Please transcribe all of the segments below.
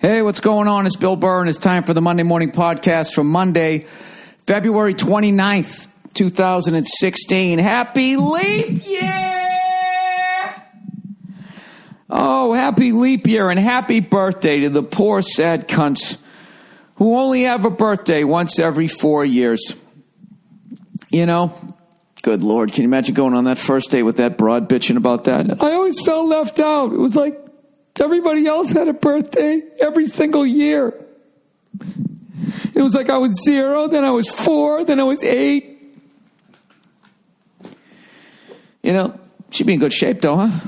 Hey, what's going on? It's Bill Burr, and it's time for the Monday Morning Podcast for Monday, February 29th, 2016. Happy Leap Year! Oh, happy Leap Year, and happy birthday to the poor, sad cunts who only have a birthday once every 4 years. You know, good Lord, can you imagine going on that first date with that broad bitching about that? I always felt left out. It was like everybody else had a birthday every single year. It was like I was 0, then I was 4, then I was 8. You know, she'd be in good shape though, huh?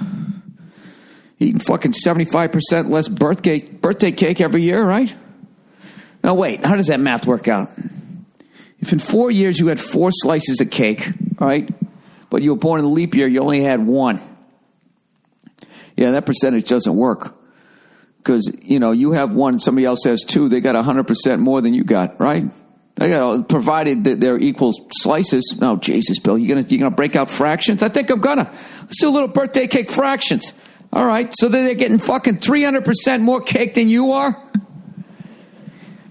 Eating fucking 75% less birthday cake every year, right? Now wait, how does that math work out? If in 4 years you had 4 slices of cake, right? But you were born in the leap year, you only had 1. Yeah, that percentage doesn't work. Because, you know, you have 1 and somebody else has 2. They got 100% more than you got, right? They got, provided that they're equal slices. Oh, Jesus, Bill, you gonna break out fractions? I think I'm gonna. Let's do a little birthday cake fractions. All right, so they're getting fucking 300% more cake than you are?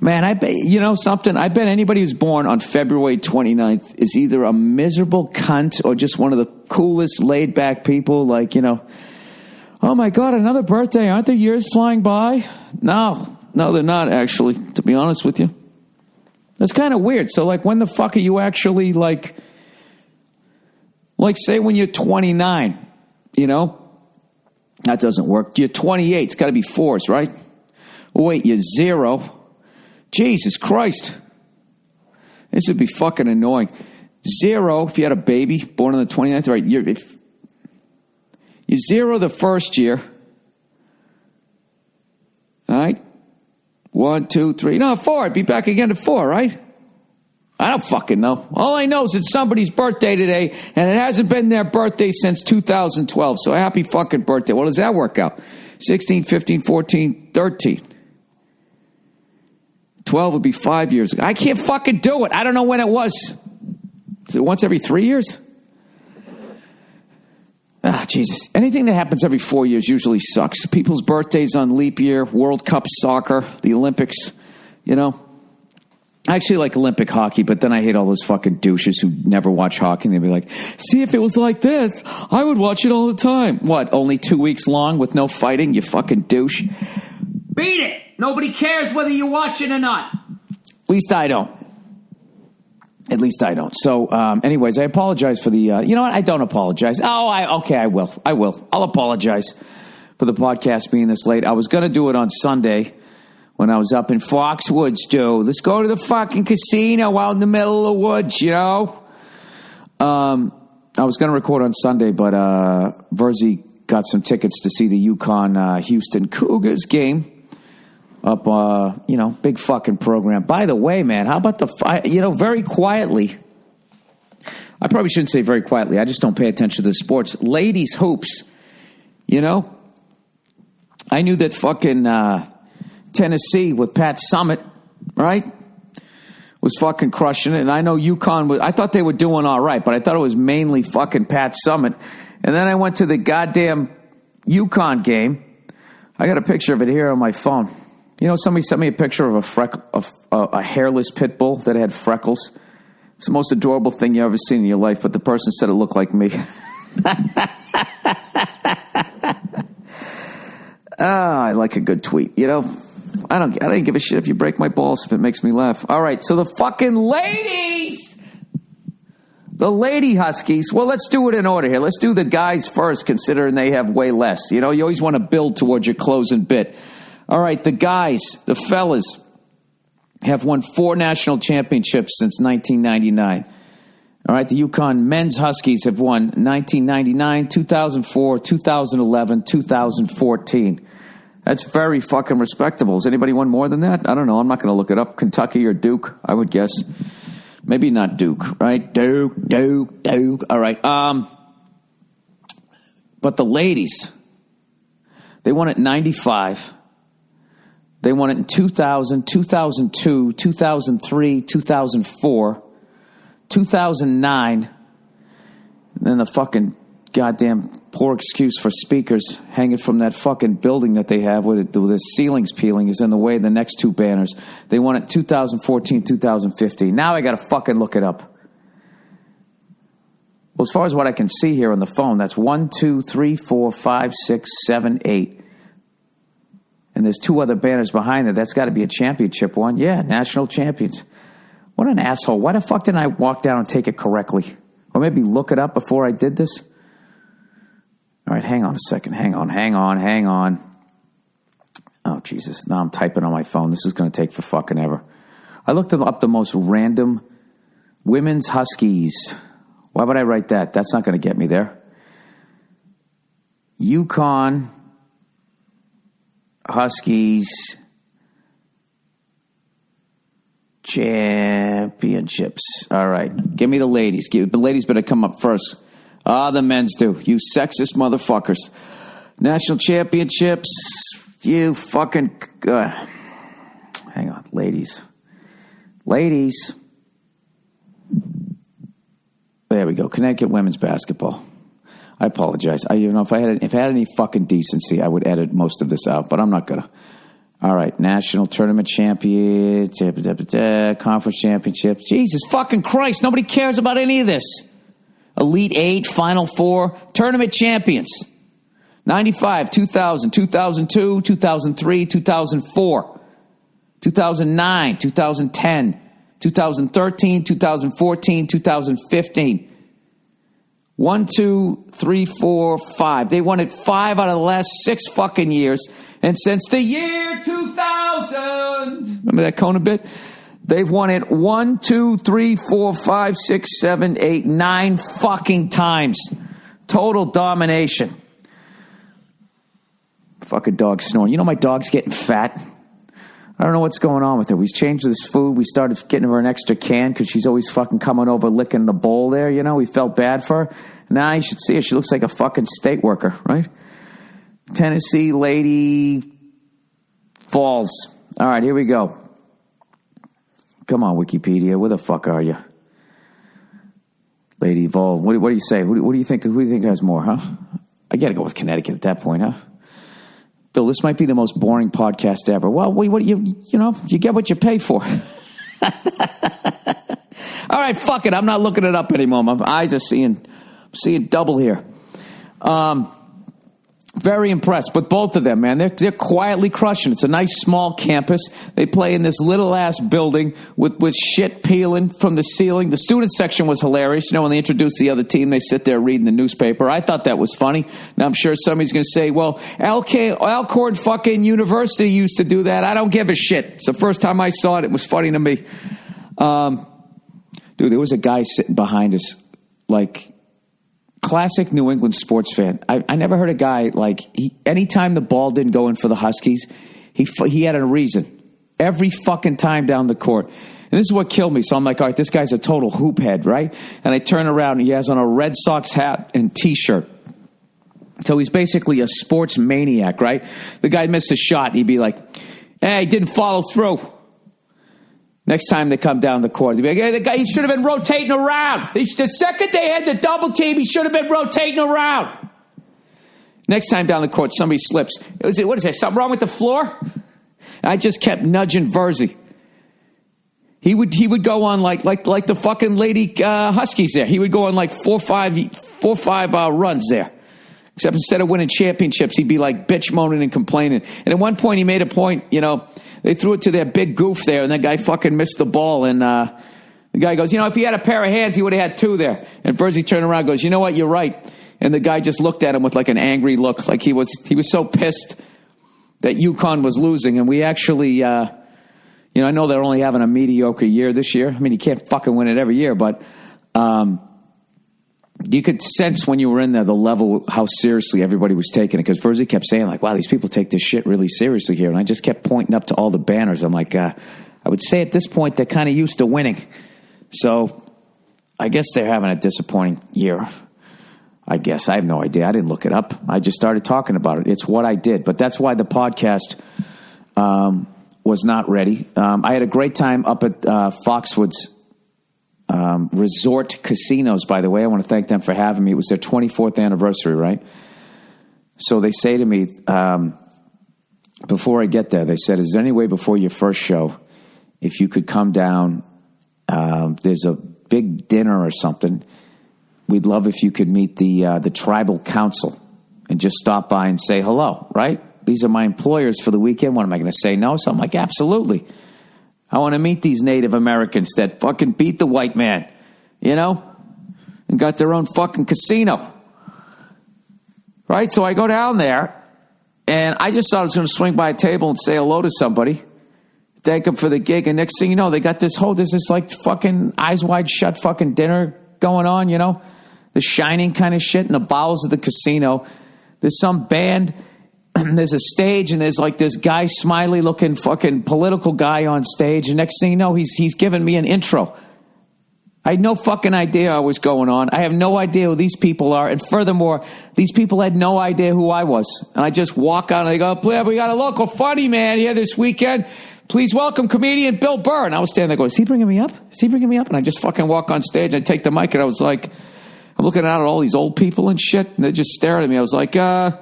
Man, I bet, you know something? I bet anybody who's born on February 29th is either a miserable cunt or just one of the coolest laid-back people, like, you know, oh my God, another birthday. Aren't the years flying by? No, they're not, actually, to be honest with you. That's kind of weird. So, like, when the fuck are you actually, like, say when you're 29, you know? That doesn't work. You're 28. It's got to be 4s, right? Wait, you're 0. Jesus Christ. This would be fucking annoying. 0, if you had a baby born on the 29th, right? You're 0 the first year. All right? 1, 2, 3. No, 4. I'd be back again to 4, right? I don't fucking know. All I know is it's somebody's birthday today, and it hasn't been their birthday since 2012. So happy fucking birthday. What does that work out? 16, 15, 14, 13. 12 would be 5 years ago. I can't fucking do it. I don't know when it was. Is it once every 3 years? Ah, Jesus. Anything that happens every 4 years usually sucks. People's birthdays on leap year, World Cup soccer, the Olympics, you know. I actually like Olympic hockey, but then I hate all those fucking douches who never watch hockey. And they'd be like, see, if it was like this, I would watch it all the time. What, only 2 weeks long with no fighting, you fucking douche? Beat it! Nobody cares whether you watch it or not. At least I don't. So, anyways, I apologize for the, you know what? I don't apologize. Okay, I will. I'll apologize for the podcast being this late. I was going to do it on Sunday when I was up in Foxwoods, dude. Let's go to the fucking casino out in the middle of the woods, you know? I was going to record on Sunday, but Verzi got some tickets to see the UConn Houston Cougars game. Up, you know, big fucking program. By the way, man, how about very quietly, I probably shouldn't say very quietly, I just don't pay attention to the sports. Ladies hoops, you know? I knew that fucking Tennessee with Pat Summitt, right, was fucking crushing it. And I know UConn I thought they were doing all right, but I thought it was mainly fucking Pat Summitt. And then I went to the goddamn UConn game. I got a picture of it here on my phone. You know, somebody sent me a picture of a hairless pit bull that had freckles. It's the most adorable thing you ever seen in your life, but the person said it looked like me. I like a good tweet, you know? I don't give a shit if you break my balls if it makes me laugh. All right, so the fucking ladies! The lady Huskies. Well, let's do it in order here. Let's do the guys first, considering they have way less. You know, you always want to build towards your closing bit. All right, the guys, the fellas, have won 4 national championships since 1999. All right, the UConn men's Huskies have won 1999, 2004, 2011, 2014. That's very fucking respectable. Has anybody won more than that? I don't know. I'm not going to look it up. Kentucky or Duke, I would guess. Maybe not Duke, right? Duke. All right. But the ladies, they won it in 95. They won it in 2000, 2002, 2003, 2004, 2009. And then the fucking goddamn poor excuse for speakers hanging from that fucking building that they have where the ceiling's peeling is in the way of the next two banners. They won it 2014, 2015. Now I got to fucking look it up. Well, as far as what I can see here on the phone, that's 1, 2, 3, 4, 5, 6, 7, 8. And there's two other banners behind it. That's got to be a championship one. Yeah, national champions. What an asshole. Why the fuck didn't I walk down and take it correctly? Or maybe look it up before I did this? All right, hang on a second. Hang on. Oh, Jesus. Now I'm typing on my phone. This is going to take for fucking ever. I looked up the most random women's Huskies. Why would I write that? That's not going to get me there. Yukon Huskies championships. All right. Give me the ladies. The ladies better come up first. The men's do. You sexist motherfuckers. National championships. You fucking... hang on. Ladies. There we go. Connecticut women's basketball. I apologize. If I had any fucking decency, I would edit most of this out, but I'm not gonna. All right. National tournament champion, conference championships. Jesus fucking Christ. Nobody cares about any of this. Elite 8, Final 4, tournament champions. 95, 2000, 2002, 2003, 2004, 2009, 2010, 2013, 2014, 2015. 1, 2, 3, 4, 5. They won it 5 out of the last 6 fucking years. And since the year 2000, remember that Conan bit? They've won it 1, 2, 3, 4, 5, 6, 7, 8, 9 fucking times. Total domination. Fucking dog snoring. You know my dog's getting fat. I don't know what's going on with her. We changed this food. We started getting her an extra can because she's always fucking coming over licking the bowl there, you know. We felt bad for her. Now you should see her. She looks like a fucking state worker, right? Tennessee Lady Falls. All right, here we go. Come on, Wikipedia. Where the fuck are you? Lady Vol. What do you say? Who do you think? Who do you think has more, huh? I got to go with Connecticut at that point, huh? Bill, this might be the most boring podcast ever. Well, you get what you pay for. All right, fuck it. I'm not looking it up anymore. My eyes are seeing double here. Very impressed with both of them, man. They're quietly crushing. It's a nice small campus. They play in this little ass building with shit peeling from the ceiling. The student section was hilarious. You know, when they introduced the other team, they sit there reading the newspaper. I thought that was funny. Now I'm sure somebody's going to say, well, Alcorn fucking University used to do that. I don't give a shit. It's the first time I saw it. It was funny to me. Dude, there was a guy sitting behind us, like, classic New England sports fan. I never heard a guy anytime the ball didn't go in for the Huskies, he had a reason. Every fucking time down the court. And this is what killed me. So I'm like, all right, this guy's a total hoop head, right? And I turn around and he has on a Red Sox hat and T-shirt. So he's basically a sports maniac, right? The guy missed a shot and he'd be like, hey, he didn't follow through. Next time they come down the court, they'll be like, hey, the guy, he should have been rotating around. The second they had the double team, he should have been rotating around. Next time down the court, somebody slips. What is there, something wrong with the floor? I just kept nudging Verzi. He would go on like the fucking lady Huskies there. He would go on like four or five runs there. Except instead of winning championships, he'd be like bitch moaning and complaining. And at one point, he made a point, they threw it to their big goof there, and that guy fucking missed the ball. And the guy goes, if he had a pair of hands, he would have had 2 there. And Verzi turned around and goes, you know what, you're right. And the guy just looked at him with like an angry look, like he was so pissed that UConn was losing. And we actually, I know they're only having a mediocre year this year. I mean, you can't fucking win it every year, but you could sense when you were in there the level, how seriously everybody was taking it. Because Verzi kept saying, like, wow, these people take this shit really seriously here. And I just kept pointing up to all the banners. I'm like, I would say at this point they're kind of used to winning. So I guess they're having a disappointing year. I guess. I have no idea. I didn't look it up. I just started talking about it. It's what I did. But that's why the podcast was not ready. I had a great time up at Foxwoods Resort Casinos, by the way. I want to thank them for having me. It was their 24th anniversary, right? So they say to me, before I get there, they said, is there any way before your first show, if you could come down, there's a big dinner or something. We'd love if you could meet the tribal council and just stop by and say hello, right? These are my employers for the weekend. What am I going to say no? So I'm like, absolutely. I want to meet these Native Americans that fucking beat the white man, you know, and got their own fucking casino. Right? So I go down there, and I just thought I was going to swing by a table and say hello to somebody, thank them for the gig, and next thing you know, they got this like fucking eyes wide shut fucking dinner going on, you know, the Shining kind of shit in the bowels of the casino. There's some band. There's a stage, and there's like this guy, smiley looking fucking political guy on stage. And next thing you know, he's giving me an intro. I had no fucking idea what was going on. I have no idea who these people are. And furthermore, these people had no idea who I was. And I just walk out and they go, we got a local funny man here this weekend. Please welcome comedian Bill Burr. And I was standing there going, is he bringing me up? Is he bringing me up? And I just fucking walk on stage. I take the mic and I was like, I'm looking out at all these old people and shit. And they're just staring at me. I was like, I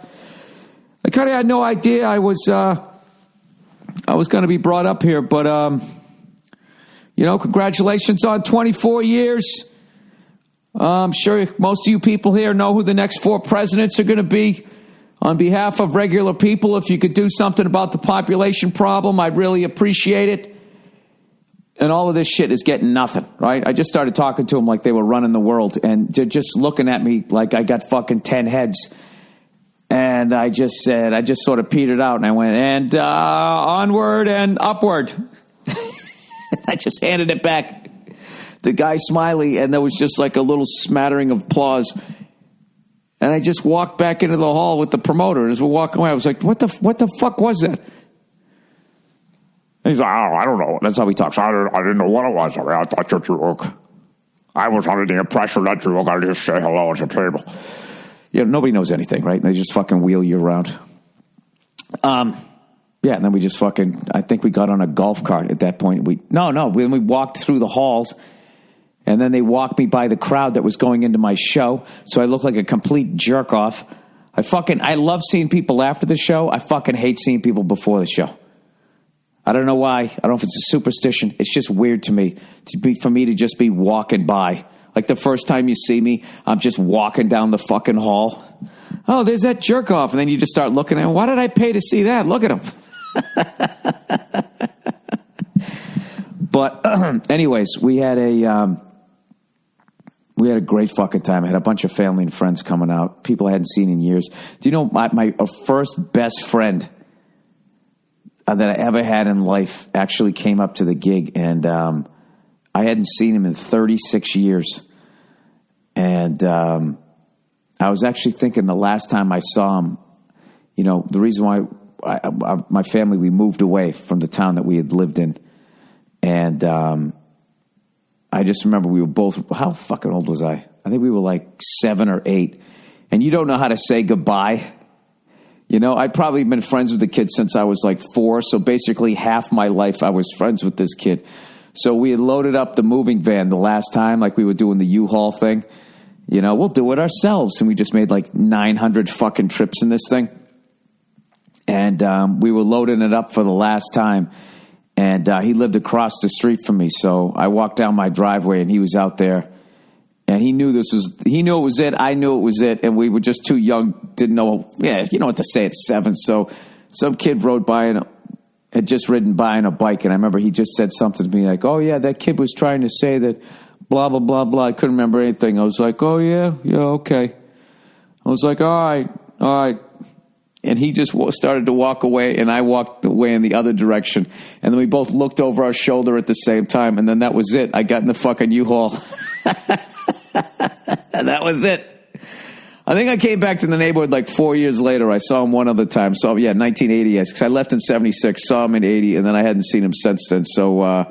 kind of had no idea I was going to be brought up here, but you know, congratulations on 24 years. I'm sure most of you people here know who the next 4 presidents are going to be. On behalf of regular people, if you could do something about the population problem, I'd really appreciate it. And all of this shit is getting nothing, right? I just started talking to them like they were running the world, and they're just looking at me like I got fucking 10 heads. And I just sort of petered out, and I went, and onward and upward. I just handed it back to Guy Smiley, and there was just like a little smattering of applause. And I just walked back into the hall with the promoter, and as we're walking away, I was like, what the fuck was that? And he's like, oh, I don't know. That's how he talks. I didn't know what it was. I mean, I thought I was under the impression that you were going to just say hello at the table. Yeah, nobody knows anything, right? They just fucking wheel you around. Yeah, and then we just fucking, I think we got on a golf cart at that point. When we walked through the halls, and then they walked me by the crowd that was going into my show, so I looked like a complete jerk off. I love seeing people after the show. I fucking hate seeing people before the show. I don't know why. I don't know if it's a superstition. It's just weird to me for me to just be walking by. Like the first time you see me, I'm just walking down the fucking hall. Oh, there's that jerk off. And then you just start looking at him. Why did I pay to see that? Look at him. But anyways, we had a great fucking time. I had a bunch of family and friends coming out. People I hadn't seen in years. Do you know my first best friend that I ever had in life actually came up to the gig, and I hadn't seen him in 36 years. And I was actually thinking the last time I saw him, you know, the reason why my family, we moved away from the town that we had lived in. And I just remember we were both, how fucking old was I? I think we were like 7 or 8. And you don't know how to say goodbye. You know, I'd probably been friends with the kid since I was like 4. So basically half my life I was friends with this kid. So we had loaded up the moving van the last time, like we were doing the U-Haul thing. You know, we'll do it ourselves. And we just made like 900 fucking trips in this thing. And we were loading it up for the last time. And he lived across the street from me. So I walked down my driveway and he was out there. And he knew he knew it was it. I knew it was it. And we were just too young, didn't know. Yeah, you know what to say at 7. So some kid rode by and had just ridden by on a bike. And I remember he just said something to me like, oh, yeah, that kid was trying to say that blah, blah, blah, blah. I couldn't remember anything. I was like, oh, yeah, okay. I was like, all right. And he just started to walk away, and I walked away in the other direction. And then we both looked over our shoulder at the same time, and then that was it. I got in the fucking U-Haul. And that was it. I think I came back to the neighborhood like 4 years later. I saw him one other time. So, 1980, because I left in 76, saw him in 80, and then I hadn't seen him since then. So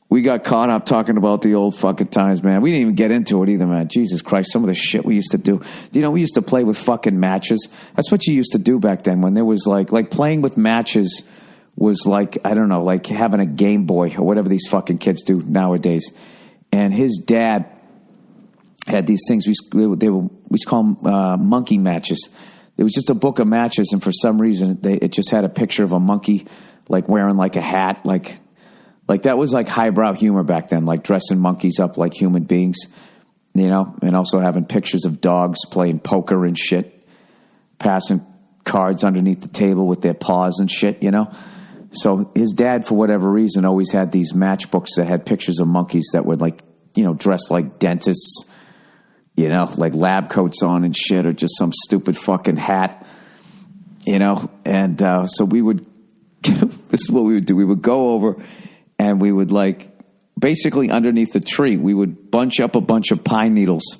we got caught up talking about the old fucking times, man. We didn't even get into it either, man. Jesus Christ, some of the shit we used to do. You know, we used to play with fucking matches. That's what you used to do back then when there was like playing with matches was like, I don't know, like having a Game Boy or whatever these fucking kids do nowadays. And his dad had these things, we used to call them monkey matches. It was just a book of matches, and for some reason, it just had a picture of a monkey, like wearing like a hat, like that was like highbrow humor back then, like dressing monkeys up like human beings, and also having pictures of dogs playing poker and shit, passing cards underneath the table with their paws and shit, So his dad, for whatever reason, always had these matchbooks that had pictures of monkeys that were like, dressed like dentists, like lab coats on and shit, or just some stupid fucking hat, And so we would, this is what we would do. We would go over and we would basically underneath the tree, we would bunch up a bunch of pine needles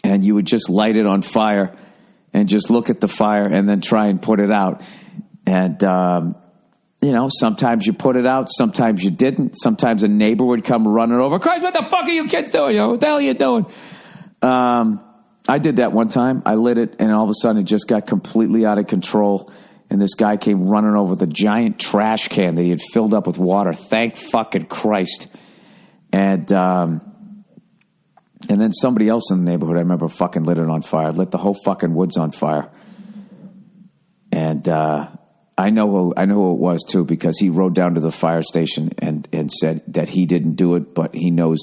and you would just light it on fire and just look at the fire and then try and put it out. And, sometimes you put it out, sometimes you didn't. Sometimes a neighbor would come running over. Christ, what the fuck are you kids doing? What the hell are you doing? I did that one time. I lit it, and all of a sudden it just got completely out of control. And this guy came running over with a giant trash can that he had filled up with water. Thank fucking Christ. And then somebody else in the neighborhood, I remember, fucking lit it on fire. Lit the whole fucking woods on fire. And I know who it was too, because he rode down to the fire station and said that he didn't do it, but he knew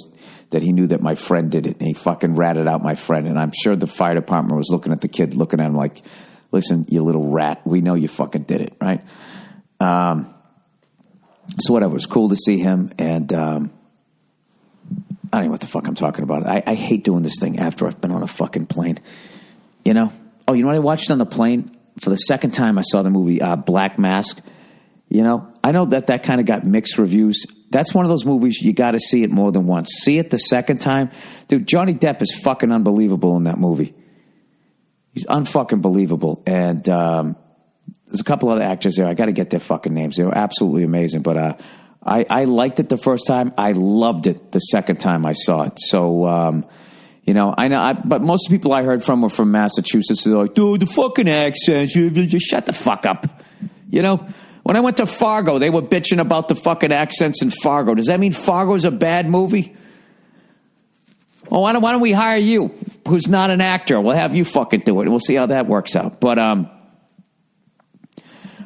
that my friend did it, and he fucking ratted out my friend. And I'm sure the fire department was looking at the kid, looking at him like, listen, you little rat, we know you fucking did it, right? So whatever, it was cool to see him, and I don't know what the fuck I'm talking about. I hate doing this thing after I've been on a fucking plane, Oh, you know what I watched on the plane? For the second time, I saw the movie Black Mask. I know that kind of got mixed reviews. That's one of those movies you got to see it more than once. See it the second time. Dude, Johnny Depp is fucking unbelievable in that movie. He's unfucking believable. And there's a couple other actors there. I got to get their fucking names. They were absolutely amazing. But I liked it the first time. I loved it the second time I saw it. So... I know, but most of the people I heard from were from Massachusetts. They're like, dude, the fucking accents, just shut the fuck up. When I went to Fargo, they were bitching about the fucking accents in Fargo. Does that mean Fargo's a bad movie? Well, why don't we hire you, who's not an actor? We'll have you fucking do it, and we'll see how that works out. But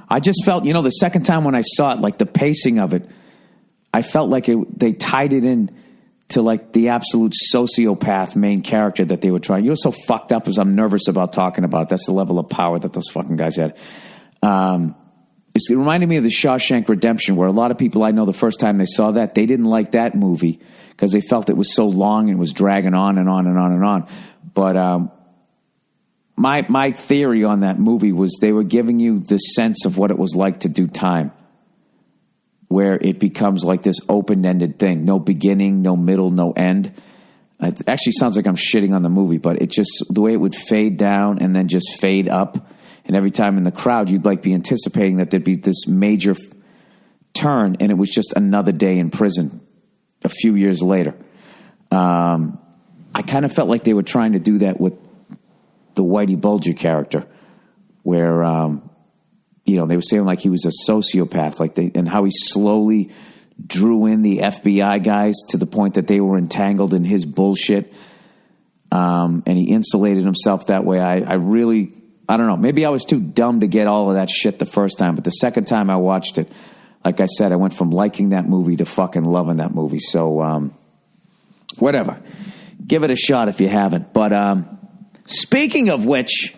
I just felt, the second time when I saw it, like the pacing of it, I felt like they tied it in to like the absolute sociopath main character that they were trying. What's so fucked up is I'm nervous about talking about it. That's the level of power that those fucking guys had. It reminded me of the Shawshank Redemption, where a lot of people I know the first time they saw that, they didn't like that movie because they felt it was so long and was dragging on and on and on and on. But my theory on that movie was they were giving you the sense of what it was like to do time, where it becomes like this open-ended thing. No beginning, no middle, no end. It actually sounds like I'm shitting on the movie, but it just, the way it would fade down and then just fade up. And every time in the crowd, you'd like be anticipating that there'd be this major turn, and it was just another day in prison a few years later. I kind of felt like they were trying to do that with the Whitey Bulger character, where, they were saying like he was a sociopath, and how he slowly drew in the FBI guys to the point that they were entangled in his bullshit. And he insulated himself that way. I don't know. Maybe I was too dumb to get all of that shit the first time, but the second time I watched it, like I said, I went from liking that movie to fucking loving that movie. So, whatever. Give it a shot if you haven't. But, speaking of which,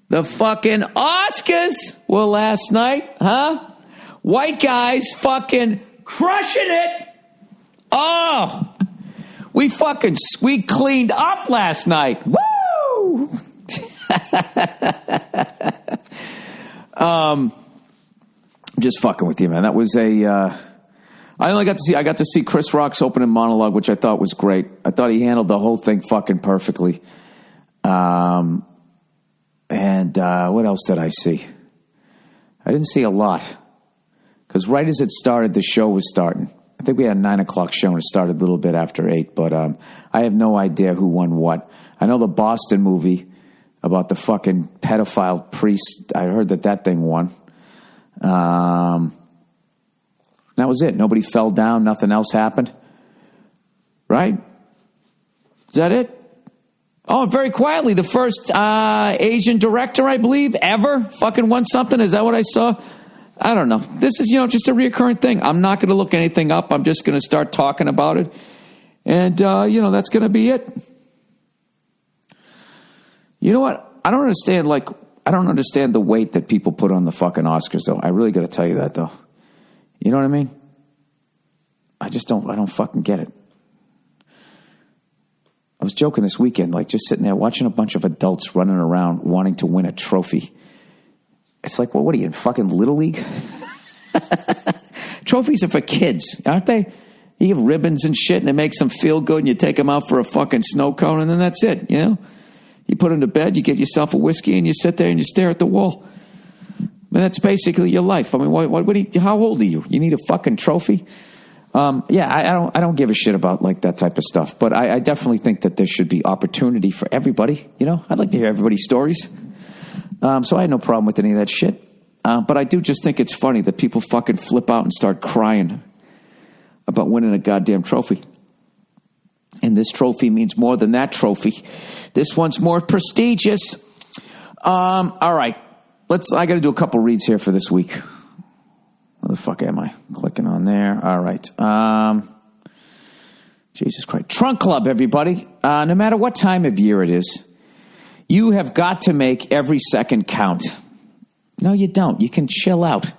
the fucking Oscars were last night, huh? White guys fucking crushing it. Oh, we cleaned up last night. Woo! I'm just fucking with you, man. That was I got to see Chris Rock's opening monologue, which I thought was great. I thought he handled the whole thing fucking perfectly. And what else did I see? I didn't see a lot, because right as it started, the show was starting. I think we had a 9:00 show, and it started a little bit after 8. But I have no idea who won what. I know the Boston movie about the fucking pedophile priest. I heard that thing won. That was it. Nobody fell down. Nothing else happened. Right? Is that it? Oh, and very quietly, the first Asian director, I believe, ever fucking won something. Is that what I saw? I don't know. This is, just a reoccurring thing. I'm not going to look anything up. I'm just going to start talking about it. And, that's going to be it. You know what? I don't understand the weight that people put on the fucking Oscars, though. I really got to tell you that, though. You know what I mean? I don't fucking get it. I was joking this weekend, just sitting there watching a bunch of adults running around wanting to win a trophy. It's like, well, what are you, in fucking Little League? Trophies are for kids, aren't they? You give ribbons and shit, and it makes them feel good, and you take them out for a fucking snow cone, and then that's it, You put them to bed, you get yourself a whiskey, and you sit there and you stare at the wall. I mean, that's basically your life. I mean, how old are you? You need a fucking trophy? I don't give a shit about that type of stuff, but I definitely think that there should be opportunity for everybody. I'd like to hear everybody's stories. So I had no problem with any of that shit. But I do just think it's funny that people fucking flip out and start crying about winning a goddamn trophy. And this trophy means more than that trophy. This one's more prestigious. All right. I got to do a couple reads here for this week. Where the fuck am I? Clicking on there. All right. Jesus Christ. Trunk Club, everybody. No matter what time of year it is, you have got to make every second count. No, you don't. You can chill out.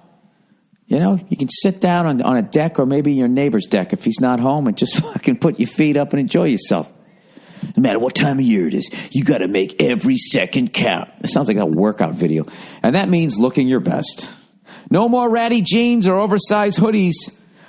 You can sit down on a deck or maybe your neighbor's deck if he's not home and just fucking put your feet up and enjoy yourself. No matter what time of year it is, you got to make every second count. It sounds like a workout video. And that means looking your best. No more ratty jeans or oversized hoodies,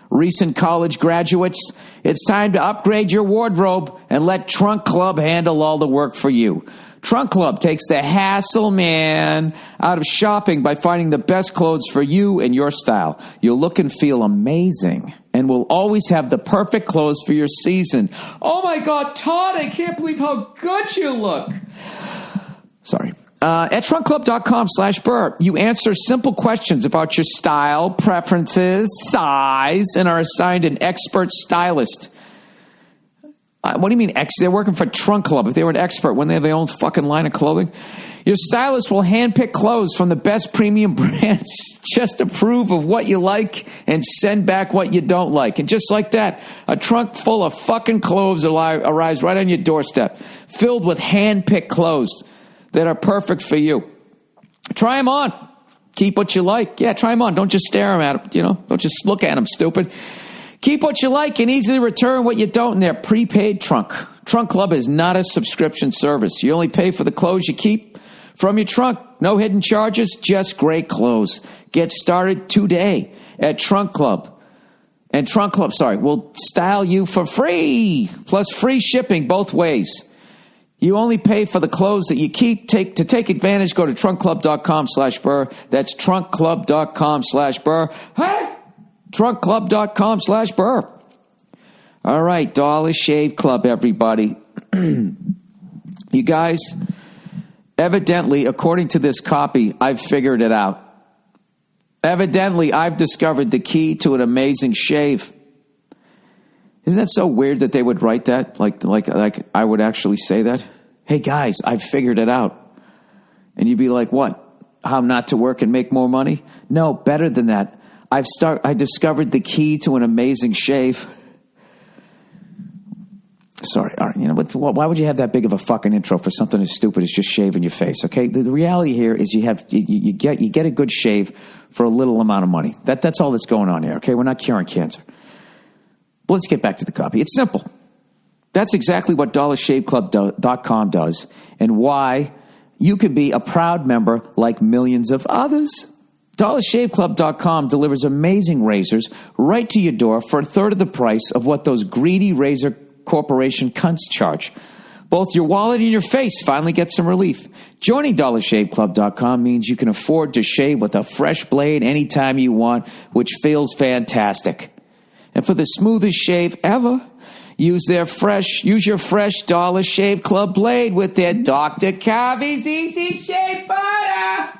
recent college graduates. It's time to upgrade your wardrobe and let Trunk Club handle all the work for you. Trunk Club takes the hassle, man, out of shopping by finding the best clothes for you and your style. You'll look and feel amazing and will always have the perfect clothes for your season. Oh, my God, Todd, I can't believe how good you look. Sorry. At trunkclub.com/Burr, you answer simple questions about your style, preferences, size, and are assigned an expert stylist. What do you mean, they're working for Trunk Club. If they were an expert, wouldn't they have their own fucking line of clothing? Your stylist will handpick clothes from the best premium brands. Just approve of what you like and send back what you don't like. And just like that, a trunk full of fucking clothes arrives right on your doorstep, filled with handpicked clothes that are perfect for you. Try them on. Keep what you like. Yeah, try them on. Don't just stare at them, Don't just look at them, stupid. Keep what you like and easily return what you don't in their prepaid trunk. Trunk Club is not a subscription service. You only pay for the clothes you keep from your trunk. No hidden charges, just great clothes. Get started today at Trunk Club. And Trunk Club, will style you for free, plus free shipping both ways. You only pay for the clothes that you keep. To take advantage, go to trunkclub.com/Burr. That's trunkclub.com/Burr. Hey! trunkclub.com/Burr. All right, Dollar Shave Club, everybody. You guys, evidently, according to this copy, I've figured it out. Evidently, I've discovered the key to an amazing shave. Isn't that so weird that they would write that? Like I would actually say that? Hey, guys, I've figured it out. And you'd be like, what? How not to work and make more money? No, better than that. I discovered the key to an amazing shave. Sorry, all right, why would you have that big of a fucking intro for something as stupid as just shaving your face? Okay, the reality here is you get a good shave for a little amount of money. That's all that's going on here. Okay, we're not curing cancer. But let's get back to the copy. It's simple. That's exactly what DollarShaveClub.com does, and why you can be a proud member like millions of others. DollarShaveClub.com delivers amazing razors right to your door for a third of the price of what those greedy razor corporation cunts charge. Both your wallet and your face finally get some relief. Joining DollarShaveClub.com means you can afford to shave with a fresh blade anytime you want, which feels fantastic. And for the smoothest shave ever, use your fresh Dollar Shave Club blade with their Dr. Carvey's Easy Shave Butter.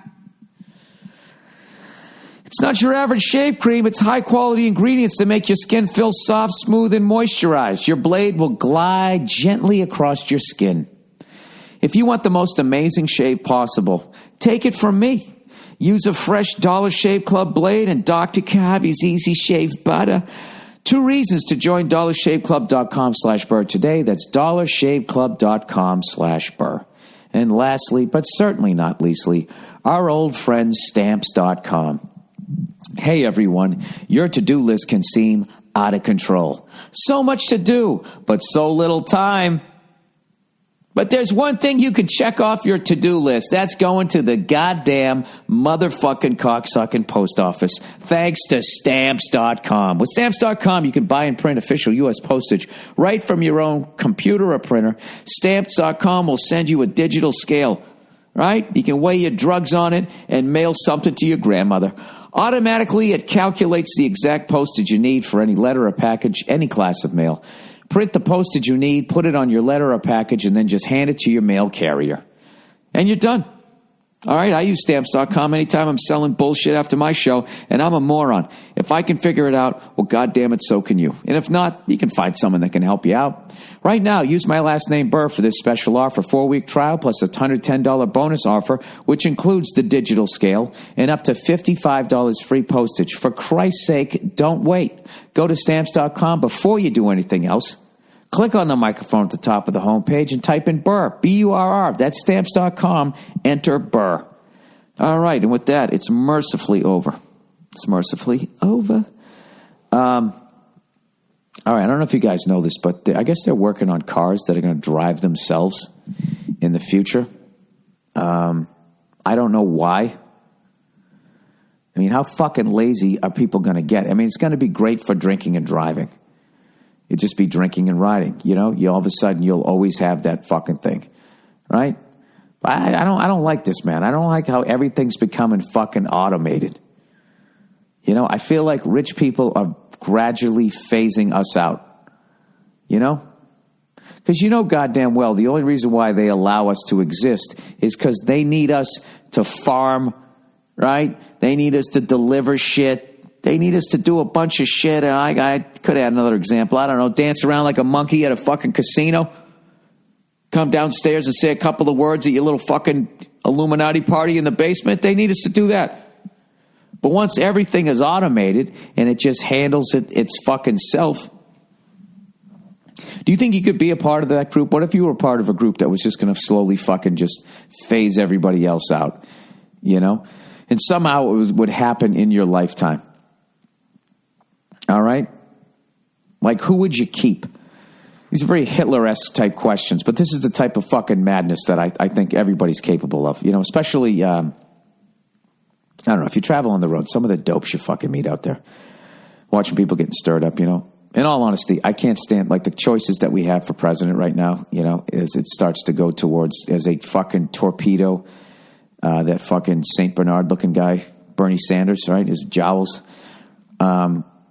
It's not your average shave cream. It's high-quality ingredients that make your skin feel soft, smooth, and moisturized. Your blade will glide gently across your skin. If you want the most amazing shave possible, take it from me. Use a fresh Dollar Shave Club blade and Dr. Kavi's Easy Shave Butter. 2 reasons to join dollarshaveclub.com/Burr today. That's dollarshaveclub.com/Burr. And lastly, but certainly not leastly, our old friends Stamps.com. Hey everyone, your to-do list can seem out of control. So much to do, but so little time. But there's one thing you can check off your to-do list. That's going to the goddamn motherfucking cocksucking post office. Thanks to Stamps.com. With Stamps.com, you can buy and print official U.S. postage right from your own computer or printer. Stamps.com will send you a digital scale, right? You can weigh your drugs on it and mail something to your grandmother. Automatically, it calculates the exact postage you need for any letter or package, any class of mail. Print the postage you need, put it on your letter or package, and then just hand it to your mail carrier. And you're done. All right, I use Stamps.com anytime I'm selling bullshit after my show, and I'm a moron. If I can figure it out, well, goddamn it, so can you. And if not, you can find someone that can help you out. Right now, use my last name, Burr, for this special offer, 4-week trial plus a $110 bonus offer, which includes the digital scale and up to $55 free postage. For Christ's sake, don't wait. Go to Stamps.com before you do anything else. Click on the microphone at the top of the homepage and type in Burr, B-U-R-R. That's Stamps.com. Enter Burr. All right, and with that, it's mercifully over. It's mercifully over. All right, I don't know if you guys know this, but I guess they're working on cars that are going to drive themselves in the future. I don't know why. I mean, how fucking lazy are people going to get? I mean, it's going to be great for drinking and driving. You'd just be drinking and riding, you know. You all of a sudden you'll always have that fucking thing, right? I don't like this, man. I don't like how everything's becoming fucking automated. You know, I feel like rich people are gradually phasing us out. You know, because you know goddamn well the only reason why they allow us to exist is because they need us to farm, right? They need us to deliver shit. They need us to do a bunch of shit. And I could add another example. I don't know, dance around like a monkey at a fucking casino. Come downstairs and say a couple of words at your little fucking Illuminati party in the basement. They need us to do that. But once everything is automated and it just handles its fucking self, do you think you could be a part of that group? What if you were a part of a group that was just going to slowly fucking just phase everybody else out, you know? And somehow it would happen in your lifetime. All right? Like, who would you keep? These are very Hitler-esque type questions, but this is the type of fucking madness that I think everybody's capable of. You know, especially, I don't know, if you travel on the road, some of the dopes you fucking meet out there. Watching people getting stirred up, you know. In all honesty, I can't stand, like, the choices that we have for president right now, you know, as it starts to go towards, as a fucking torpedo, that fucking St. Bernard-looking guy, Bernie Sanders, right, his jowls,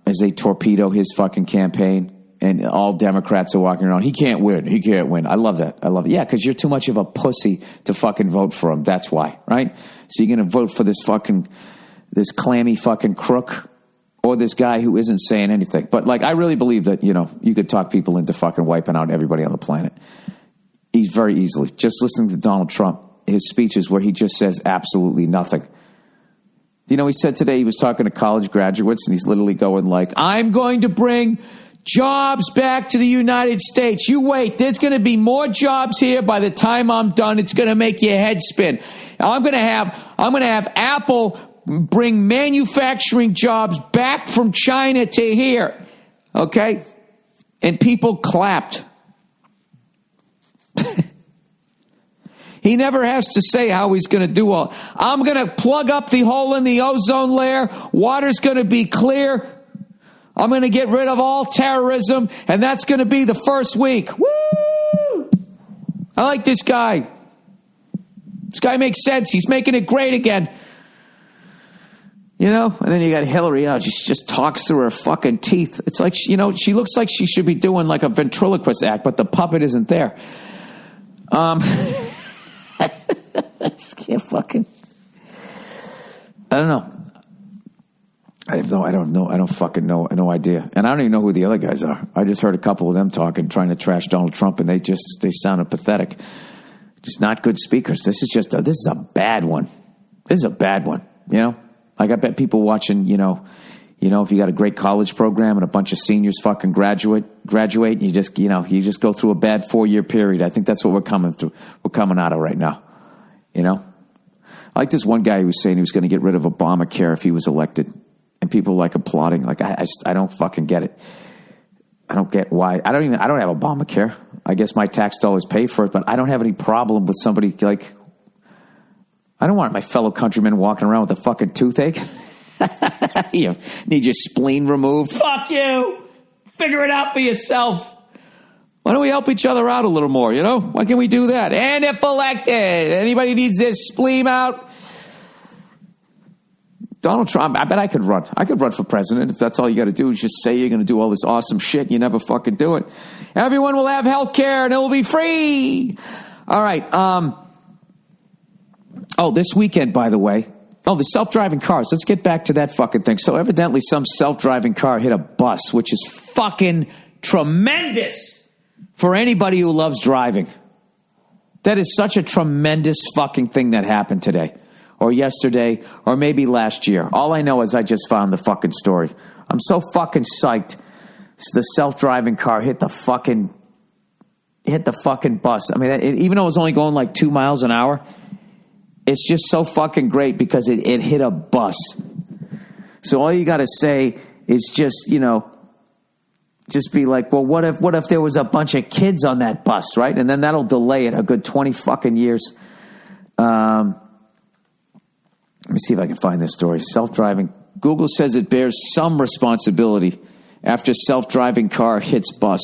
as they torpedo his fucking campaign, and all Democrats are walking around, he can't win, he can't win. I love that. I love it. Yeah, because you're too much of a pussy to fucking vote for him. That's why, right? So you're going to vote for this clammy fucking crook, or this guy who isn't saying anything. But, like, I really believe that, you know, you could talk people into fucking wiping out everybody on the planet. He's very easily. Just listening to Donald Trump, his speeches where he just says absolutely nothing. You know, he said today he was talking to college graduates, and he's literally going like, I'm going to bring jobs back to the United States. You wait. There's going to be more jobs here by the time I'm done. It's going to make your head spin. I'm going to have Apple bring manufacturing jobs back from China to here. Okay? And people clapped. He never has to say how he's going to do all. I'm going to plug up the hole in the ozone layer. Water's going to be clear. I'm going to get rid of all terrorism, and that's going to be the first week. Woo! I like this guy. This guy makes sense. He's making it great again. You know? And then you got Hillary out. She just talks through her fucking teeth. It's like, you know, she looks like she should be doing like a ventriloquist act, but the puppet isn't there. I just can't fucking... I don't know. I don't fucking know. No idea. And I don't even know who the other guys are. I just heard a couple of them talking, trying to trash Donald Trump, and they sounded pathetic. Just not good speakers. This is a bad one. This is a bad one. You know, like I bet people watching, you know, if you got a great college program and a bunch of seniors fucking graduate, and you just go through a bad 4-year period. I think that's what we're coming out of right now. You know, I like this one guy who was saying he was going to get rid of Obamacare if he was elected. And people like applauding. Like, I don't fucking get it. I don't get why. I don't have Obamacare. I guess my tax dollars pay for it, but I don't have any problem with somebody like, I don't want my fellow countrymen walking around with a fucking toothache. You need your spleen removed. Fuck you. Figure it out for yourself. Why don't we help each other out a little more, you know? Why can't we do that? And if elected, anybody needs their spleen out, Donald Trump, I bet I could run. I could run for president if that's all you got to do is just say you're going to do all this awesome shit and you never fucking do it. Everyone will have health care and it will be free. All right. This weekend, by the way. The self-driving cars. Let's get back to that fucking thing. So evidently some self-driving car hit a bus, which is fucking tremendous for anybody who loves driving. That is such a tremendous fucking thing that happened today. Or yesterday, or maybe last year. All I know is I just found the fucking story. I'm so fucking psyched. The self-driving car hit the fucking bus. I mean, even though it was only going like 2 miles an hour, it's just so fucking great because it hit a bus. So all you got to say is just, you know, just be like, well, what if there was a bunch of kids on that bus, right? And then that'll delay it a good 20 fucking years. Let me see if I can find this story. Self-driving. Google says it bears some responsibility after self-driving car hits bus.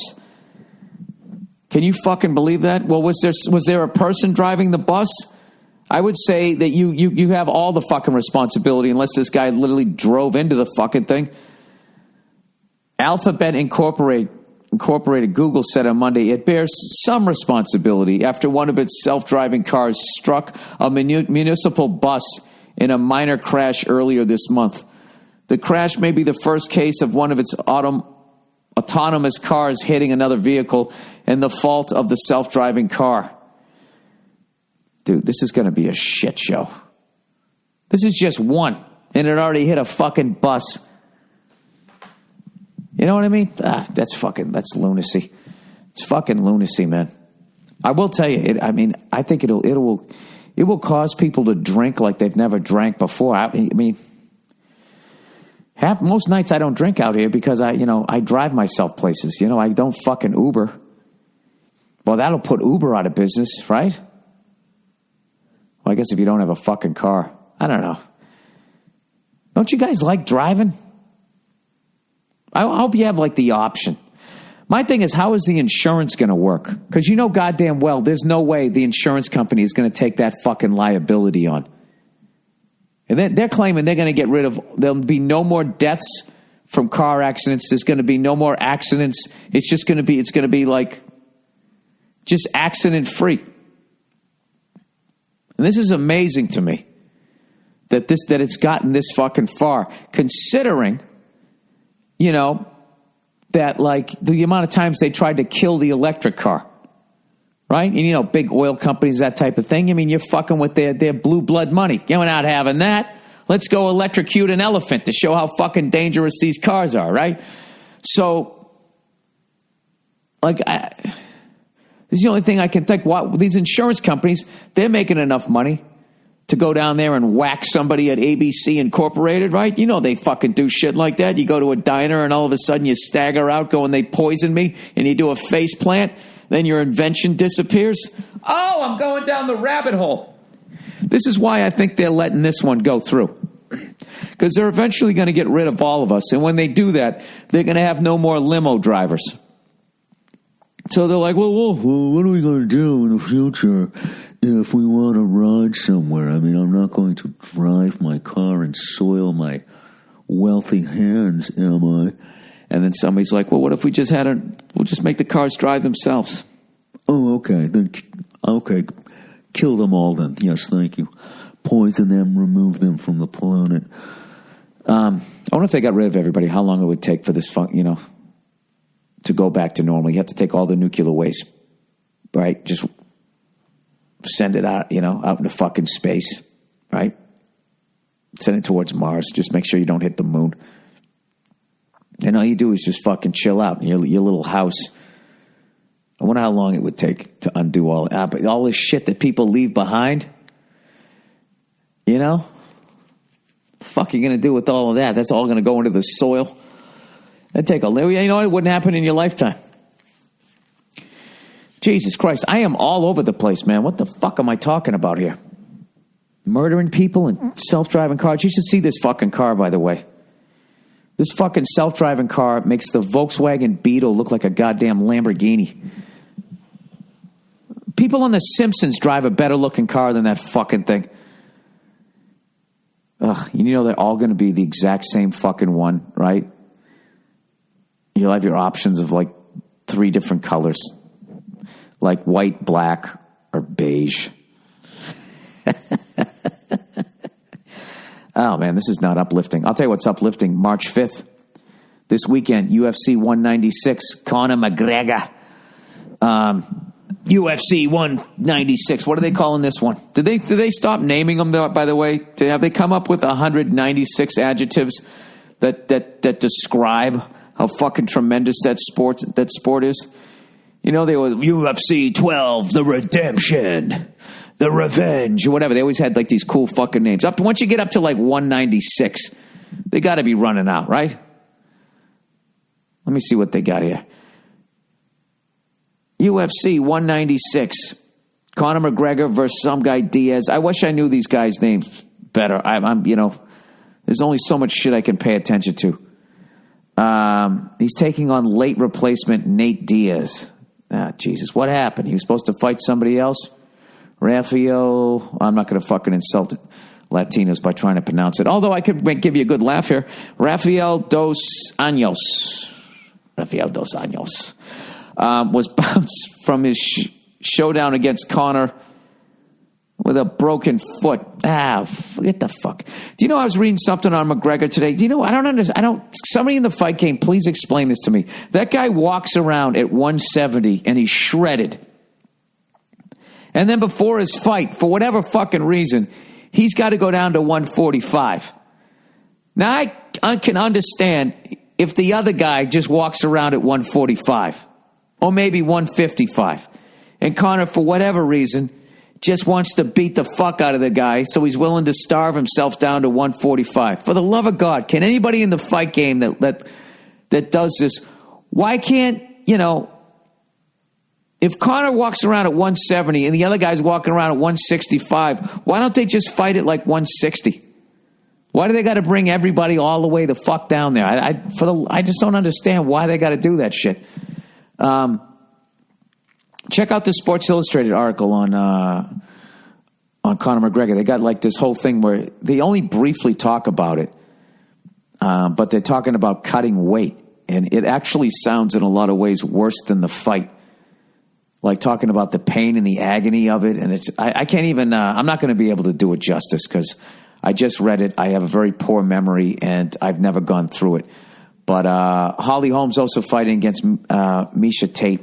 Can you fucking believe that? Well, was there a person driving the bus? I would say that you have all the fucking responsibility unless this guy literally drove into the fucking thing. Alphabet Incorporated, Google said on Monday, it bears some responsibility after one of its self-driving cars struck a municipal bus in a minor crash earlier this month. The crash may be the first case of one of its autonomous cars hitting another vehicle and the fault of the self-driving car. Dude, this is going to be a shit show. This is just one, and it already hit a fucking bus. You know what I mean? That's lunacy. It's fucking lunacy, man. I will tell you, I think it will cause people to drink like they've never drank before. I mean, most nights I don't drink out here because I drive myself places. You know, I don't fucking Uber. Well, that'll put Uber out of business, right? Well, I guess if you don't have a fucking car. I don't know. Don't you guys like driving? I hope you have like the option. My thing is, how is the insurance going to work? Because you know goddamn well there's no way the insurance company is going to take that fucking liability on. And they're claiming they're going to get rid of, there'll be no more deaths from car accidents. There's going to be no more accidents. It's going to be like just accident free. And this is amazing to me that it's gotten this fucking far, considering, you know, that like the amount of times they tried to kill the electric car, right? And you know, big oil companies, that type of thing. I mean, you're fucking with their blue blood money. You're not having that. Let's go electrocute an elephant to show how fucking dangerous these cars are, right? So, like, this is the only thing I can think. What these insurance companies, they're making enough money to go down there and whack somebody at ABC Incorporated, right? You know they fucking do shit like that. You go to a diner and all of a sudden you stagger out going, they poisoned me, and you do a face plant, then your invention disappears. Oh, I'm going down the rabbit hole. This is why I think they're letting this one go through. Because they're eventually going to get rid of all of us. And when they do that, they're going to have no more limo drivers. So they're like, well, what are we going to do in the future if we want to ride somewhere? I mean, I'm not going to drive my car and soil my wealthy hands, am I? And then somebody's like, well, what if we just we'll just make the cars drive themselves? Oh, okay. Okay. Kill them all then. Yes, thank you. Poison them, remove them from the planet. I wonder if they got rid of everybody, how long it would take for this, to go back to normal. You have to take all the nuclear waste, right? Just send it out, out into fucking space, right? Send it towards Mars. Just make sure you don't hit the moon. And all you do is just fucking chill out in your little house. I wonder how long it would take to undo all that. But all this shit that people leave behind, the fuck are you going to do with all of that? That's all going to go into the soil. That'd take a little, it wouldn't happen in your lifetime. Jesus Christ, I am all over the place, man. What the fuck am I talking about here? Murdering people and self-driving cars. You should see this fucking car, by the way. This fucking self-driving car makes the Volkswagen Beetle look like a goddamn Lamborghini. People on The Simpsons drive a better-looking car than that fucking thing. Ugh, they're all going to be the exact same fucking one, right? You'll have your options of like 3 different colors. Like white, black, or beige. Oh, man, this is not uplifting. I'll tell you what's uplifting. March 5th. This weekend, UFC 196, Conor McGregor. UFC 196. What are they calling this one? Did they stop naming them, by the way? Have they come up with 196 adjectives that describe how fucking tremendous that sport is? They were UFC 12, the redemption, the revenge, or whatever. They always had like these cool fucking names. Once you get up to like 196, they got to be running out, right? Let me see what they got here. UFC 196, Conor McGregor versus some guy Diaz. I wish I knew these guys' names better. I'm there's only so much shit I can pay attention to. He's taking on late replacement Nate Diaz. Ah, Jesus, what happened? He was supposed to fight somebody else? Rafael, I'm not going to fucking insult Latinos by trying to pronounce it. Although I could give you a good laugh here. Rafael dos Anjos was bounced from his showdown against Conor with a broken foot. Get the fuck. Do you know I was reading something on McGregor today? Do you know, I don't understand. Somebody in the fight game, please explain this to me. That guy walks around at 170 and he's shredded. And then before his fight, for whatever fucking reason, he's got to go down to 145. Now I can understand if the other guy just walks around at 145 or maybe 155. And Conor, for whatever reason, just wants to beat the fuck out of the guy, so he's willing to starve himself down to 145. For the love of God, can anybody in the fight game that does this, why can't, if Conor walks around at 170 and the other guy's walking around at 165, why don't they just fight at like 160? Why do they got to bring everybody all the way the fuck down there? I just don't understand why they got to do that shit. Check out the Sports Illustrated article on Conor McGregor. They got like this whole thing where they only briefly talk about it, but they're talking about cutting weight, and it actually sounds in a lot of ways worse than the fight. Like talking about the pain and the agony of it, and I can't even. I'm not going to be able to do it justice because I just read it. I have a very poor memory, and I've never gone through it. But Holly Holm's also fighting against Miesha Tate.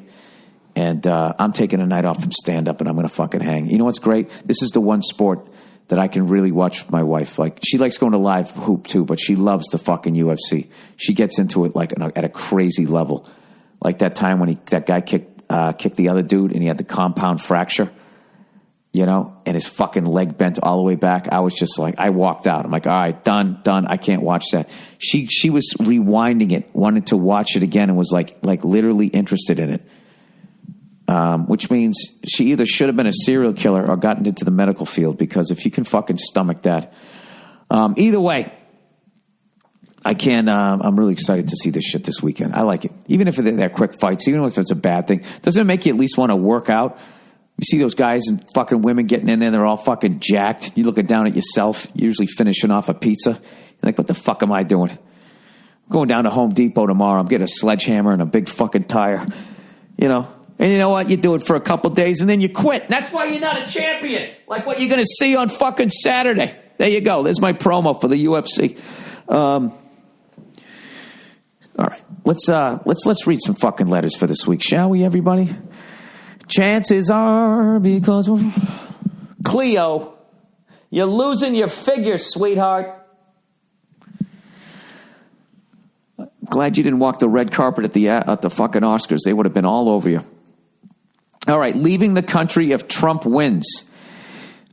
And I'm taking a night off from stand-up, and I'm going to fucking hang. You know what's great? This is the one sport that I can really watch with my wife. Like, she likes going to live hoop, too, but she loves the fucking UFC. She gets into it, like, at a crazy level. Like that time when that guy kicked the other dude, and he had the compound fracture, and his fucking leg bent all the way back. I was just like, I walked out. I'm like, all right, done. I can't watch that. She was rewinding it, wanted to watch it again, and was like literally interested in it. Which means she either should have been a serial killer or gotten into the medical field, because if you can fucking stomach that. Either way, I can. I'm really excited to see this shit this weekend. I like it. Even if they're quick fights, even if it's a bad thing, doesn't it make you at least want to work out? You see those guys and fucking women getting in there, they're all fucking jacked. You looking down at yourself, usually finishing off a pizza. You're like, what the fuck am I doing? I'm going down to Home Depot tomorrow. I'm getting a sledgehammer and a big fucking tire, And you know what? You do it for a couple days and then you quit. That's why you're not a champion. Like what you're going to see on fucking Saturday. There you go. There's my promo for the UFC. All right, let's read some fucking letters for this week, shall we, everybody? Chances are because Cleo, you're losing your figure, sweetheart. Glad you didn't walk the red carpet at the fucking Oscars. They would have been all over you. All right, leaving the country if Trump wins.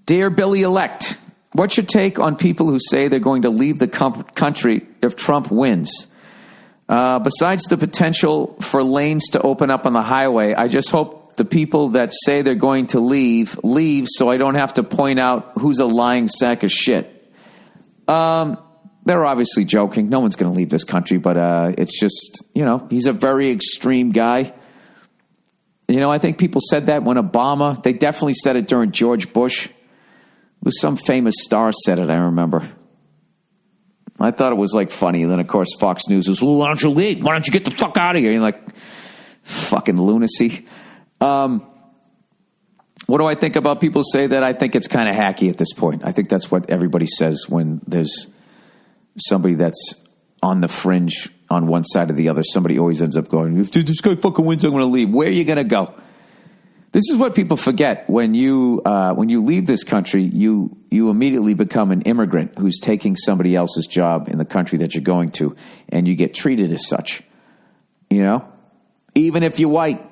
Dear Billy-elect, what's your take on people who say they're going to leave the country if Trump wins? Besides the potential for lanes to open up on the highway, I just hope the people that say they're going to leave so I don't have to point out who's a lying sack of shit. They're obviously joking. No one's going to leave this country, but it's just, he's a very extreme guy. I think people said that when Obama, they definitely said it during George Bush. It was some famous star said it, I remember. I thought it was like funny. And then, of course, Fox News was, well, why don't you leave? Why don't you get the fuck out of here? And you're like, fucking lunacy. What do I think about people say that? I think it's kind of hacky at this point. I think that's what everybody says when there's somebody that's on the fringe on one side or the other. Somebody always ends up going, if this guy fucking wins, I'm going to leave. Where are you going to go? This is what people forget. When you leave this country, you immediately become an immigrant who's taking somebody else's job in the country that you're going to, and you get treated as such. Even if you're white,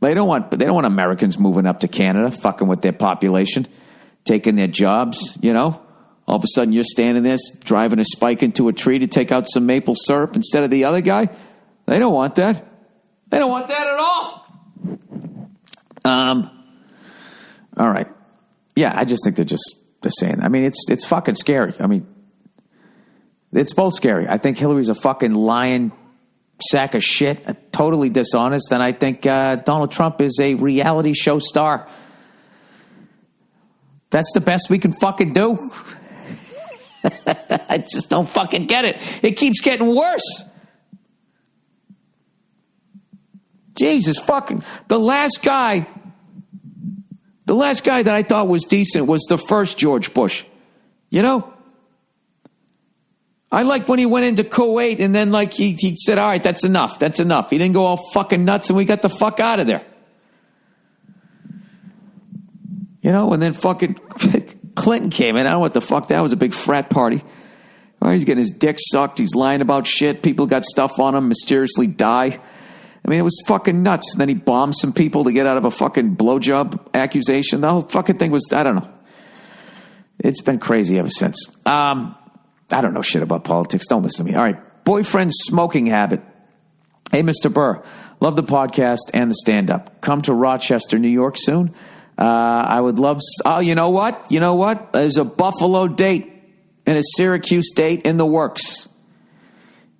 they don't want Americans moving up to Canada, fucking with their population, taking their jobs. All of a sudden you're standing there driving a spike into a tree to take out some maple syrup instead of the other guy. They don't want that. They don't want that at all. All right. Yeah, I just think they're saying. I mean, it's fucking scary. I mean, it's both scary. I think Hillary's a fucking lying sack of shit, totally dishonest, and I think Donald Trump is a reality show star. That's the best we can fucking do. I just don't fucking get it. It keeps getting worse. Jesus fucking. The last guy that I thought was decent was the first George Bush. I like when he went into Kuwait and then he said, all right, that's enough. That's enough. He didn't go all fucking nuts and we got the fuck out of there. And then fucking Clinton came in. I don't know what the fuck that was. A big frat party. All right, he's getting his dick sucked. He's lying about shit. People got stuff on him, mysteriously die. I mean, it was fucking nuts. And then he bombed some people to get out of a fucking blowjob accusation. The whole fucking thing was, I don't know. It's been crazy ever since. I don't know shit about politics. Don't listen to me. All right. Boyfriend's smoking habit. Hey, Mr. Burr. Love the podcast and the stand-up. Come to Rochester, New York soon. I would love... Oh, you know what? There's a Buffalo date and a Syracuse date in the works.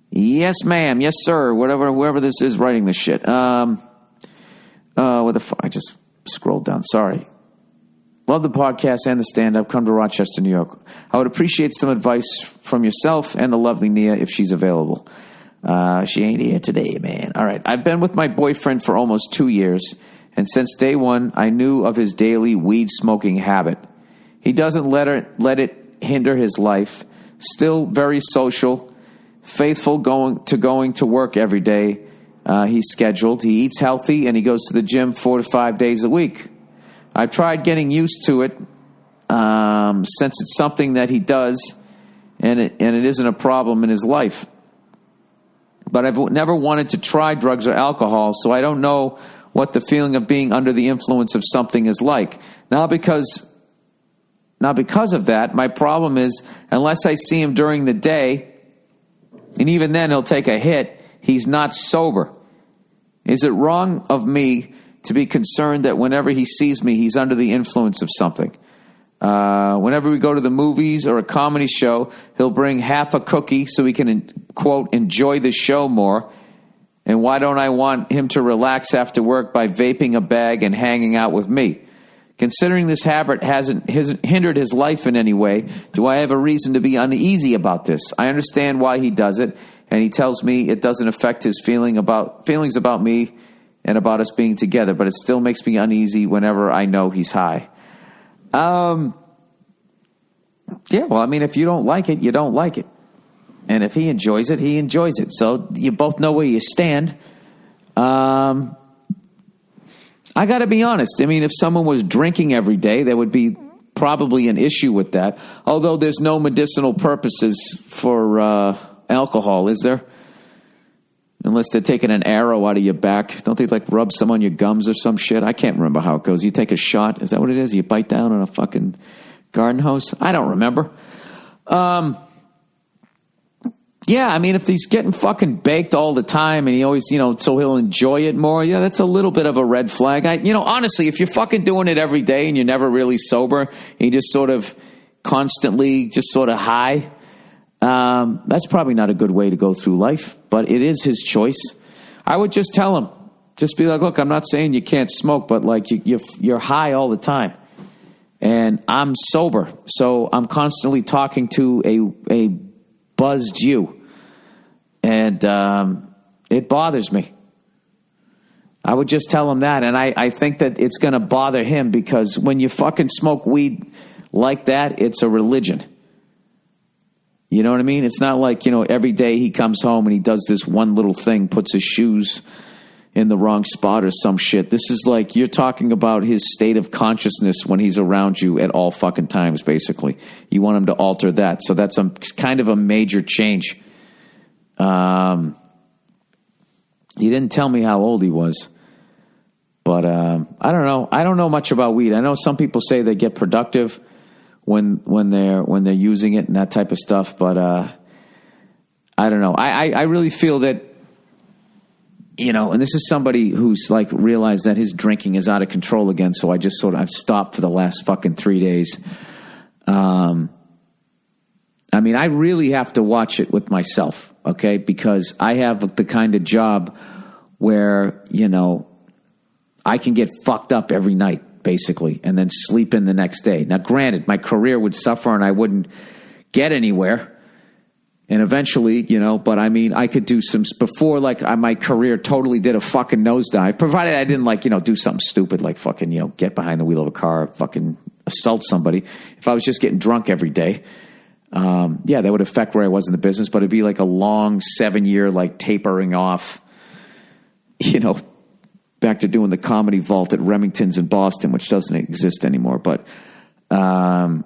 Yes, ma'am. Yes, sir. Whoever this is writing this shit. What the fuck? I just scrolled down. Sorry. Love the podcast and the stand-up. Come to Rochester, New York. I would appreciate some advice from yourself and the lovely Nia if she's available. She ain't here today, man. All right. I've been with my boyfriend for almost 2 years, and since day one, I knew of his daily weed smoking habit. He doesn't let it hinder his life. Still very social, faithful going to work every day. He's scheduled. He eats healthy, and he goes to the gym 4 to 5 days a week. I've tried getting used to it since it's something that he does, and it isn't a problem in his life. But I've never wanted to try drugs or alcohol, so I don't know what the feeling of being under the influence of something is like. Now because of that, my problem is, unless I see him during the day, and even then he'll take a hit, he's not sober. Is it wrong of me to be concerned that whenever he sees me, he's under the influence of something? Whenever we go to the movies or a comedy show, he'll bring half a cookie so he can, quote, enjoy the show more. And why don't I want him to relax after work by vaping a bag and hanging out with me? Considering this habit hasn't hindered his life in any way, do I have a reason to be uneasy about this? I understand why he does it, and he tells me it doesn't affect his feelings about me and about us being together, but it still makes me uneasy whenever I know he's high. Yeah, well, I mean, if you don't like it, you don't like it. And if he enjoys it, he enjoys it. So you both know where you stand. I got to be honest. I mean, if someone was drinking every day, there would be probably an issue with that. Although there's no medicinal purposes for alcohol, is there? Unless they're taking an arrow out of your back. Don't they like rub some on your gums or some shit? I can't remember how it goes. You take a shot. Is that what it is? You bite down on a fucking garden hose? I don't remember. Yeah, I mean, if he's getting fucking baked all the time and he always, so he'll enjoy it more, yeah, that's a little bit of a red flag. Honestly, if you're fucking doing it every day and you're never really sober, and you just sort of constantly just sort of high, that's probably not a good way to go through life, but it is his choice. I would just tell him, just be like, look, I'm not saying you can't smoke, but like you're high all the time. And I'm sober, so I'm constantly talking to a buzzed you. And it bothers me. I would just tell him that. And I think that it's going to bother him because when you fucking smoke weed like that, it's a religion. You know what I mean? It's not like, every day he comes home and he does this one little thing, puts his shoes in the wrong spot or some shit. This is like you're talking about his state of consciousness when he's around you at all fucking times, basically. You want him to alter that. So that's kind of a major change. He didn't tell me how old he was, but I don't know. I don't know much about weed. I know some people say they get productive when they're using it and that type of stuff, but I don't know. I really feel that, and this is somebody who's like realized that his drinking is out of control again. So I just I've stopped for the last fucking 3 days. I mean, I really have to watch it with myself, okay? Because I have the kind of job where, I can get fucked up every night, basically, and then sleep in the next day. Now, granted, my career would suffer and I wouldn't get anywhere. And eventually, but I mean, I could do some, before my career totally did a fucking nosedive, provided I didn't do something stupid like fucking, get behind the wheel of a car, fucking assault somebody. If I was just getting drunk every day, that would affect where I was in the business, but it'd be like a long 7-year, tapering off, back to doing the Comedy Vault at Remington's in Boston, which doesn't exist anymore. But, I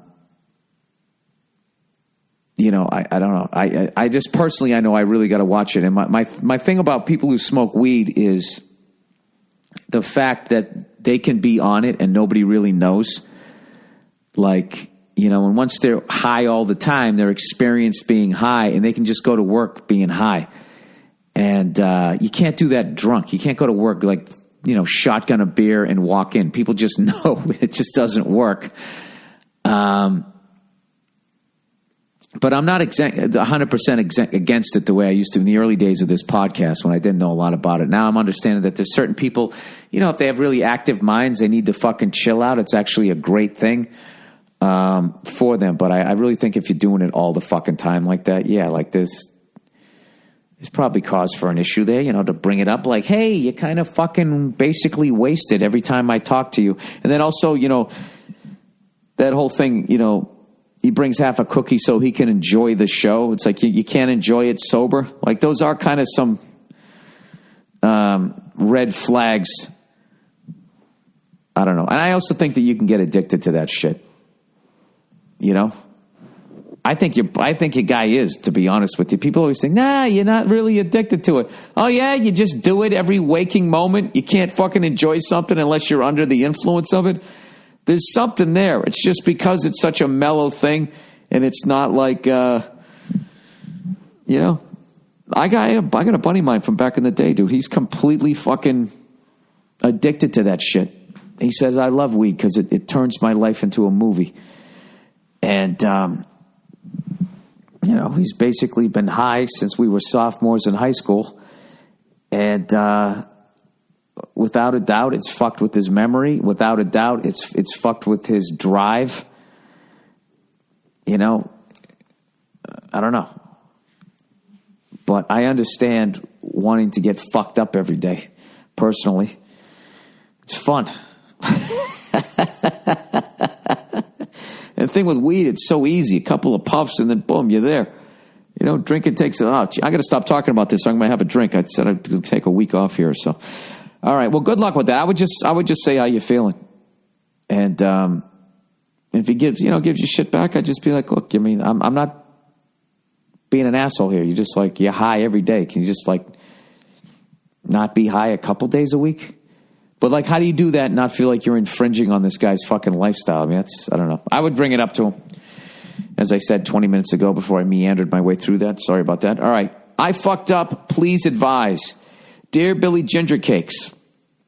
don't know. I just personally, I know I really got to watch it. And my thing about people who smoke weed is the fact that they can be on it and nobody really knows. And once they're high all the time, they're experienced being high and they can just go to work being high. And you can't do that drunk. You can't go to work shotgun a beer and walk in. People just know it just doesn't work. But I'm not 100% against it the way I used to in the early days of this podcast when I didn't know a lot about it. Now I'm understanding that there's certain people, if they have really active minds, they need to fucking chill out. It's actually a great thing for them. But I really think if you're doing it all the fucking time like that, there's probably cause for an issue there, to bring it up like, hey, you kind of fucking basically wasted every time I talk to you. And then also, that whole thing, he brings half a cookie so he can enjoy the show. It's like you can't enjoy it sober. Like those are kind of some red flags. I don't know. And I also think that you can get addicted to that shit. I think your guy is, to be honest with you. People always think, nah, you're not really addicted to it. Oh yeah, you just do it every waking moment. You can't fucking enjoy something unless you're under the influence of it. There's something there. It's just because it's such a mellow thing, and it's not like, I got a buddy of mine from back in the day, dude. He's completely fucking addicted to that shit. He says, I love weed because it turns my life into a movie. And, he's basically been high since we were sophomores in high school. And, without a doubt, it's fucked with his memory. Without a doubt, it's fucked with his drive. I don't know. But I understand wanting to get fucked up every day, personally. It's fun. And the thing with weed, it's so easy. A couple of puffs and then boom, you're there. Drinking takes I got to stop talking about this. So I'm going to have a drink. I said I'd take a week off here. So, all right. Well, good luck with that. I would just say how you're feeling. And if he gives you shit back, I'd just be like, look, I'm not being an asshole here. You're high every day. Can you just not be high a couple days a week? But how do you do that and not feel like you're infringing on this guy's fucking lifestyle? I mean, I don't know. I would bring it up to him. As I said 20 minutes ago before I meandered my way through that. Sorry about that. All right. I fucked up. Please advise. Dear Billy Gingercakes,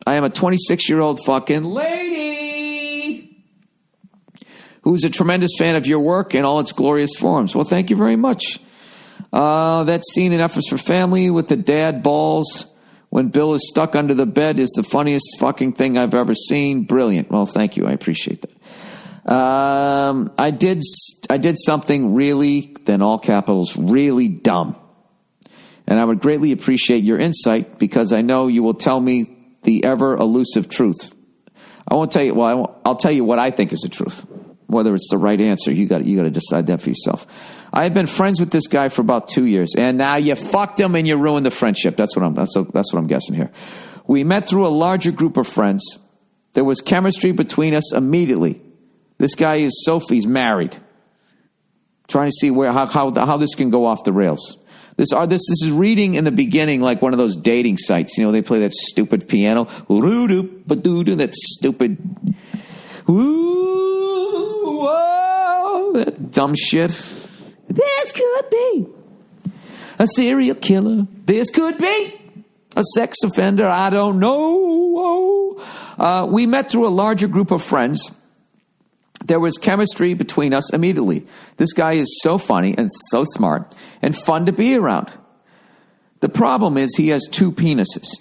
I am a 26-year-old fucking lady who's a tremendous fan of your work in all its glorious forms. Well, thank you very much. That scene in Efforts for Family with the dad balls when Bill is stuck under the bed is the funniest fucking thing I've ever seen. Brilliant. Well, thank you. I appreciate that. I did something really, then all capitals, really dumb. And I would greatly appreciate your insight because I know you will tell me the ever elusive truth. I won't tell you, I'll tell you what I think is the truth. Whether it's the right answer, you got to decide that for yourself. I have been friends with this guy for about 2 years, and now you fucked him and you ruined the friendship. That's what I'm guessing here. We met through a larger group of friends. There was chemistry between us immediately. This guy is he's married. Trying to see how this can go off the rails. This is reading in the beginning like one of those dating sites. They play that stupid piano. That stupid. That dumb shit. This could be a serial killer. This could be a sex offender. I don't know. We met through a larger group of friends. There was chemistry between us immediately. This guy is so funny and so smart and fun to be around. The problem is he has 2 penises.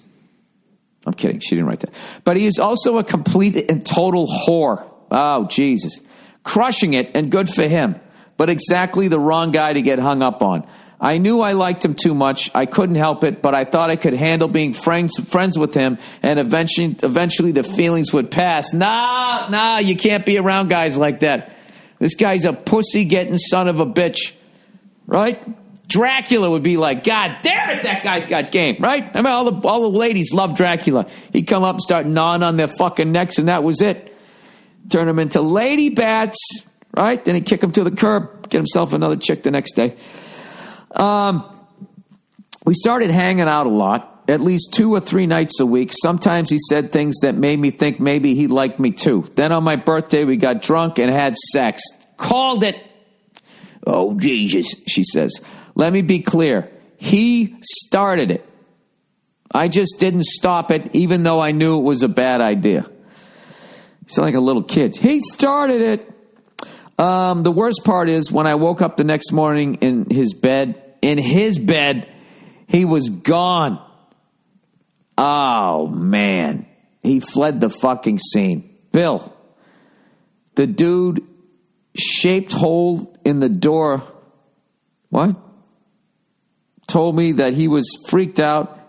I'm kidding. She didn't write that. But he is also a complete and total whore. Oh, Jesus. Crushing it and good for him. But exactly the wrong guy to get hung up on. I knew I liked him too much. I couldn't help it, but I thought I could handle being friends with him, and eventually the feelings would pass. Nah, you can't be around guys like that. This guy's a pussy-getting son of a bitch, right? Dracula would be like, God damn it, that guy's got game, right? I mean, all the ladies love Dracula. He'd come up and start gnawing on their fucking necks, and that was it. Turn them into lady bats, right? Then he'd kick them to the curb, get himself another chick the next day. We started hanging out a lot, at least 2 or 3 nights a week. Sometimes he said things that made me think maybe he liked me too. Then on my birthday, we got drunk and had sex. Called it. Oh, Jesus, she says. Let me be clear. He started it. I just didn't stop it, even though I knew it was a bad idea. You sound like a little kid. He started it. The worst part is when I woke up the next morning in his bed, he was gone. Oh, man. He fled the fucking scene. Bill, the dude shaped hole in the door. What? Told me that he was freaked out.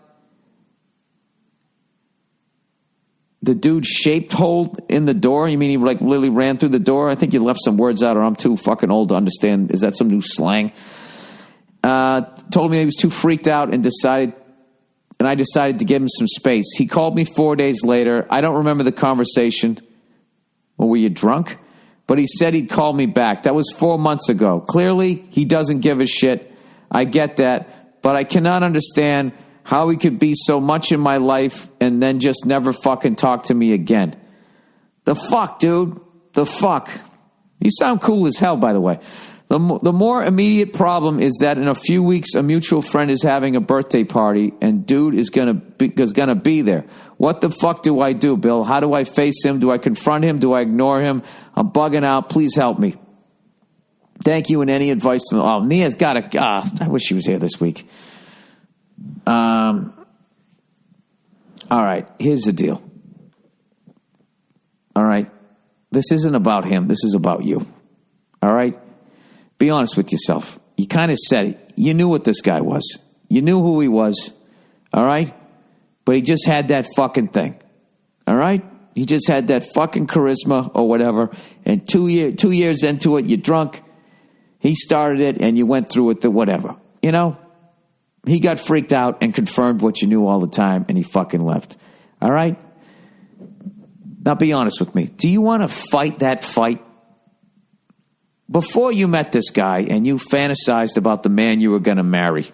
The dude shaped hole in the door? You mean he literally ran through the door? I think you left some words out, or I'm too fucking old to understand. Is that some new slang? Told me he was too freaked out and I decided to give him some space. He called me 4 days later. I don't remember the conversation. Well, were you drunk? But he said he'd call me back. That was 4 months ago. Clearly, he doesn't give a shit. I get that. But I cannot understand how he could be so much in my life and then just never fucking talk to me again. The fuck, dude? The fuck? You sound cool as hell, by the way. The more immediate problem is that in a few weeks, a mutual friend is having a birthday party, and dude is gonna be there. What the fuck do I do, Bill? How do I face him? Do I confront him? Do I ignore him? I'm bugging out. Please help me. Thank you, and any advice? Nia's got a... I wish she was here this week. All right, here's the deal. All right, this isn't about him. This is about you. All right? Be honest with yourself. You kind of said it. You knew what this guy was. You knew who he was. All right? But he just had that fucking thing. All right? He just had that fucking charisma or whatever. And 2 years into it, you're drunk. He started it and you went through it, whatever. you know, he got freaked out and confirmed what you knew all the time, and he fucking left. All right? Now, be honest with me. Do you want to fight that fight? Before you met this guy and you fantasized about the man you were going to marry,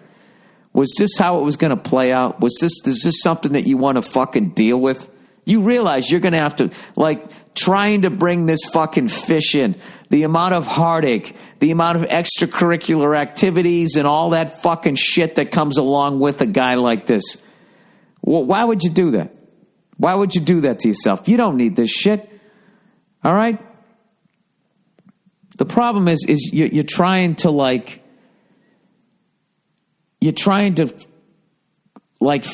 was this how it was going to play out? Is this something that you want to fucking deal with? You realize you're going to have to, like, trying to bring this fucking fish in, the amount of heartache, the amount of extracurricular activities and all that fucking shit that comes along with a guy like this. Well, why would you do that? Why would you do that to yourself? You don't need this shit. All right? The problem is you're trying to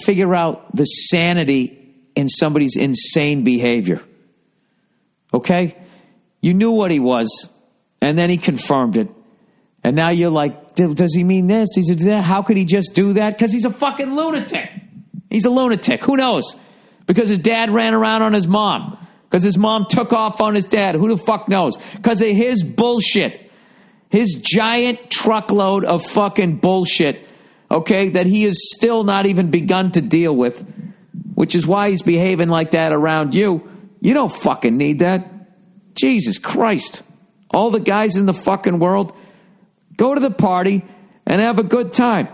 figure out the sanity in somebody's insane behavior. Okay? You knew what he was, and then he confirmed it. And now you're like, does he mean this? How could he just do that? Because he's a fucking lunatic. He's a lunatic. Who knows? Because his dad ran around on his mom. Because his mom took off on his dad. Who the fuck knows? Because of his bullshit. His giant truckload of fucking bullshit, okay, that he has still not even begun to deal with, which is why he's behaving like that around you. You don't fucking need that. Jesus Christ. All the guys in the fucking world, go to the party and have a good time.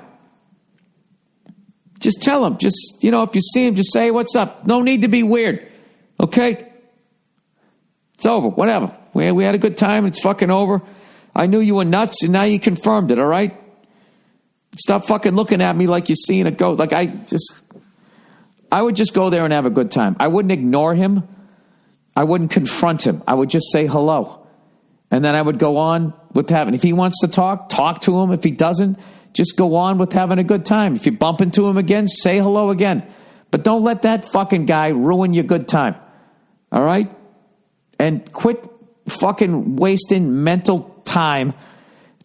Just tell him. Just, if you see him, just say, what's up? No need to be weird. Okay? It's over. Whatever. We had a good time. It's fucking over. I knew you were nuts, and now you confirmed it, all right? Stop fucking looking at me like you're seeing a ghost. I would just go there and have a good time. I wouldn't ignore him. I wouldn't confront him. I would just say hello. And then I would go on with having, if he wants to talk to him. If he doesn't, just go on with having a good time. If you bump into him again, say hello again. But don't let that fucking guy ruin your good time. All right? And quit fucking wasting mental time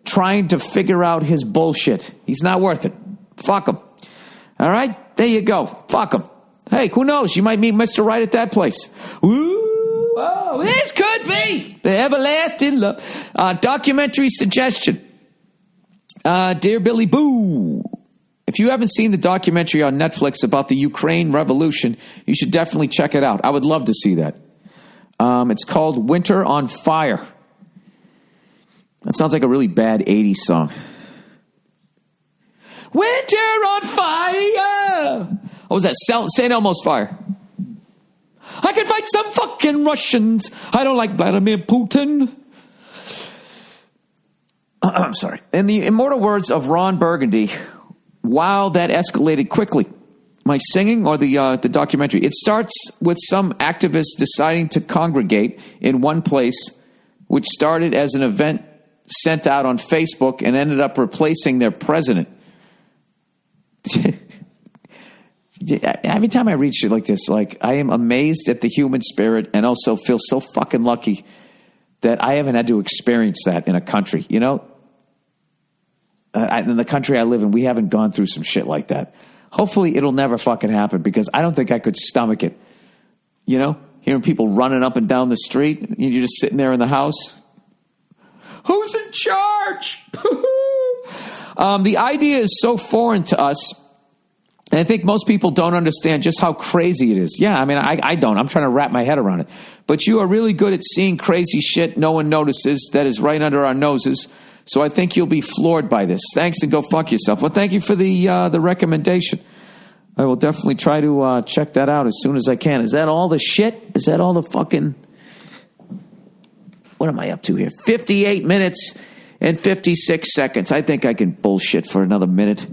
trying to figure out his bullshit. He's not worth it. Fuck him. All right? There you go. Fuck him. Hey, who knows? You might meet Mr. Right at that place. Ooh, oh, this could be the everlasting love. Documentary suggestion. Dear Billy Boo, if you haven't seen the documentary on Netflix about the Ukraine revolution, you should definitely check it out. I would love to see that. It's called Winter on Fire. That sounds like a really bad 80s song. Winter on Fire. What was that? St. Elmo's Fire. I can fight some fucking Russians. I don't like Vladimir Putin. I'm sorry. In the immortal words of Ron Burgundy, wow, that escalated quickly. My singing or the documentary? It starts with some activists deciding to congregate in one place, which started as an event sent out on Facebook and ended up replacing their president. Every time I read shit like this, I am amazed at the human spirit and also feel so fucking lucky that I haven't had to experience that in a country. In the country I live in, we haven't gone through some shit like that. Hopefully it'll never fucking happen because I don't think I could stomach it. Hearing people running up and down the street and you're just sitting there in the house. Who's in charge? The idea is so foreign to us. And I think most people don't understand just how crazy it is. Yeah, I mean, I don't. I'm trying to wrap my head around it. But you are really good at seeing crazy shit no one notices that is right under our noses. So I think you'll be floored by this. Thanks and go fuck yourself. Well, thank you for the recommendation. I will definitely try to check that out as soon as I can. Is that all the shit? Is that all the fucking... What am I up to here? 58 minutes and 56 seconds. I think I can bullshit for another minute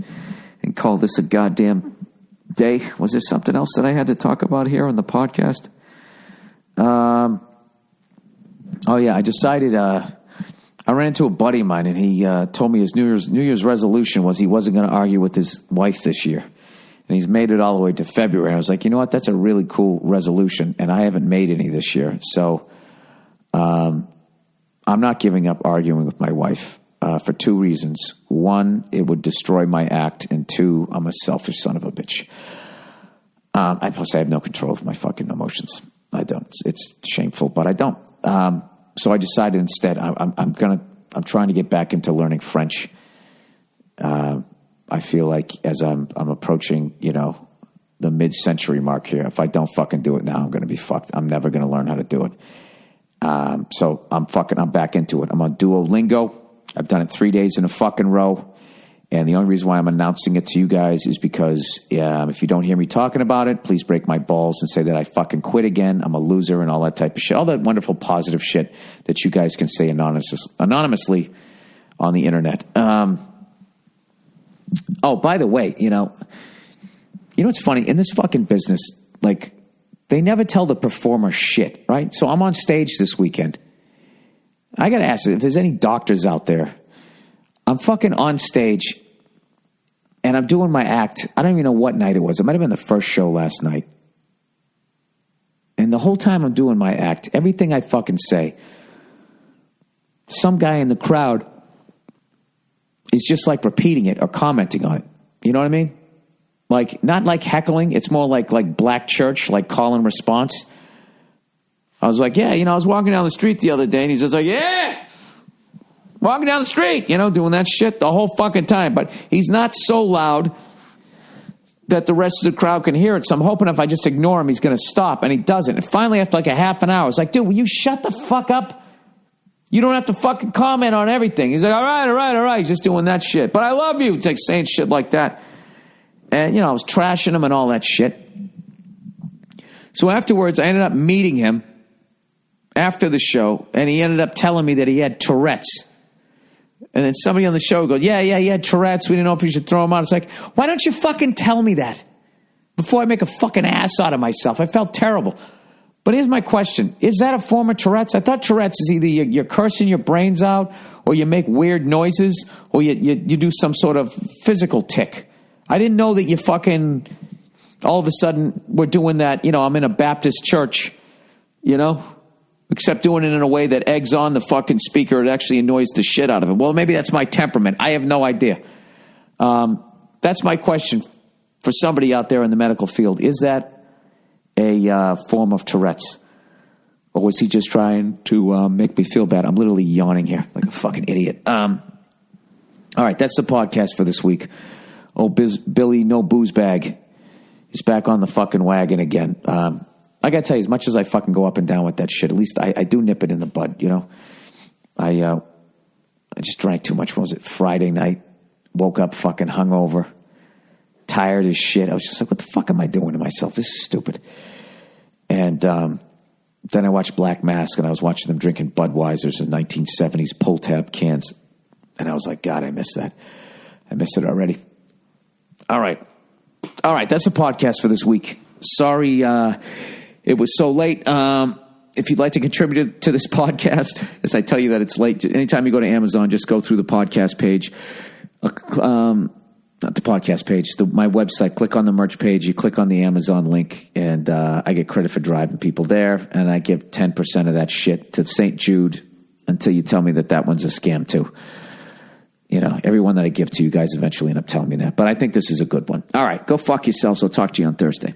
and call this a goddamn day. Was there something else that I had to talk about here on the podcast? Oh, yeah. I decided... I ran into a buddy of mine, and he told me his New Year's resolution was he wasn't going to argue with his wife this year. And he's made it all the way to February. And I was like, you know what? That's a really cool resolution, and I haven't made any this year. So I'm not giving up arguing with my wife for two reasons. One, it would destroy my act, and two, I'm a selfish son of a bitch. Plus, I have no control of my fucking emotions. I don't. It's shameful, but I don't. So I decided instead I'm trying to get back into learning French. I feel like as I'm approaching, the mid-century mark here, if I don't fucking do it now, I'm going to be fucked. I'm never going to learn how to do it. So I'm back into it. I'm on Duolingo. I've done it 3 days in a fucking row. And the only reason why I'm announcing it to you guys is because if you don't hear me talking about it, please break my balls and say that I fucking quit again. I'm a loser and all that type of shit. All that wonderful positive shit that you guys can say anonymously on the internet. Oh, by the way, what's funny? In this fucking business, like, they never tell the performer shit, right? So I'm on stage this weekend. I got to ask if there's any doctors out there. I'm fucking on stage, and I'm doing my act. I don't even know what night it was. It might have been the first show last night. And the whole time I'm doing my act, everything I fucking say, some guy in the crowd is just like repeating it or commenting on it. You know what I mean? Like, not like heckling. It's more like black church, like call and response. I was like, yeah, I was walking down the street the other day, and he's just like, yeah. Walking down the street, doing that shit the whole fucking time. But he's not so loud that the rest of the crowd can hear it. So I'm hoping if I just ignore him, he's going to stop. And he doesn't. And finally, after like a half an hour, I was like, dude, will you shut the fuck up? You don't have to fucking comment on everything. He's like, all right. He's just doing that shit. But I love you. It's like saying shit like that. And, I was trashing him and all that shit. So afterwards, I ended up meeting him after the show. And he ended up telling me that he had Tourette's. And then somebody on the show goes, yeah, he had Tourette's. We didn't know if we should throw him out. It's like, why don't you fucking tell me that before I make a fucking ass out of myself? I felt terrible. But here's my question. Is that a form of Tourette's? I thought Tourette's is either you're cursing your brains out, or you make weird noises, or you do some sort of physical tick. I didn't know that you fucking, all of a sudden, we're doing that, I'm in a Baptist church, except doing it in a way that eggs on the fucking speaker. It actually annoys the shit out of it. Well, maybe that's my temperament. I have no idea. That's my question for somebody out there in the medical field. Is that a form of Tourette's? Or was he just trying to make me feel bad? I'm literally yawning here like a fucking idiot. All right, that's the podcast for this week. Oh, Billy No Booze Bag is back on the fucking wagon again. I got to tell you, as much as I fucking go up and down with that shit, at least I do nip it in the bud, I just drank too much. What was it? Friday night. Woke up fucking hungover. Tired as shit. I was just like, what the fuck am I doing to myself? This is stupid. And then I watched Black Mask, and I was watching them drinking Budweisers in 1970s pull tab cans. And I was like, God, I miss that. I miss it already. All right. That's the podcast for this week. Sorry it was so late. If you'd like to contribute to this podcast, as I tell you that it's late, anytime you go to Amazon, just go through the podcast page. Not the podcast page, my website. Click on the merch page. You click on the Amazon link, and I get credit for driving people there, and I give 10% of that shit to St. Jude until you tell me that one's a scam too. Everyone that I give to you guys eventually end up telling me that. But I think this is a good one. All right, go fuck yourselves. I'll talk to you on Thursday.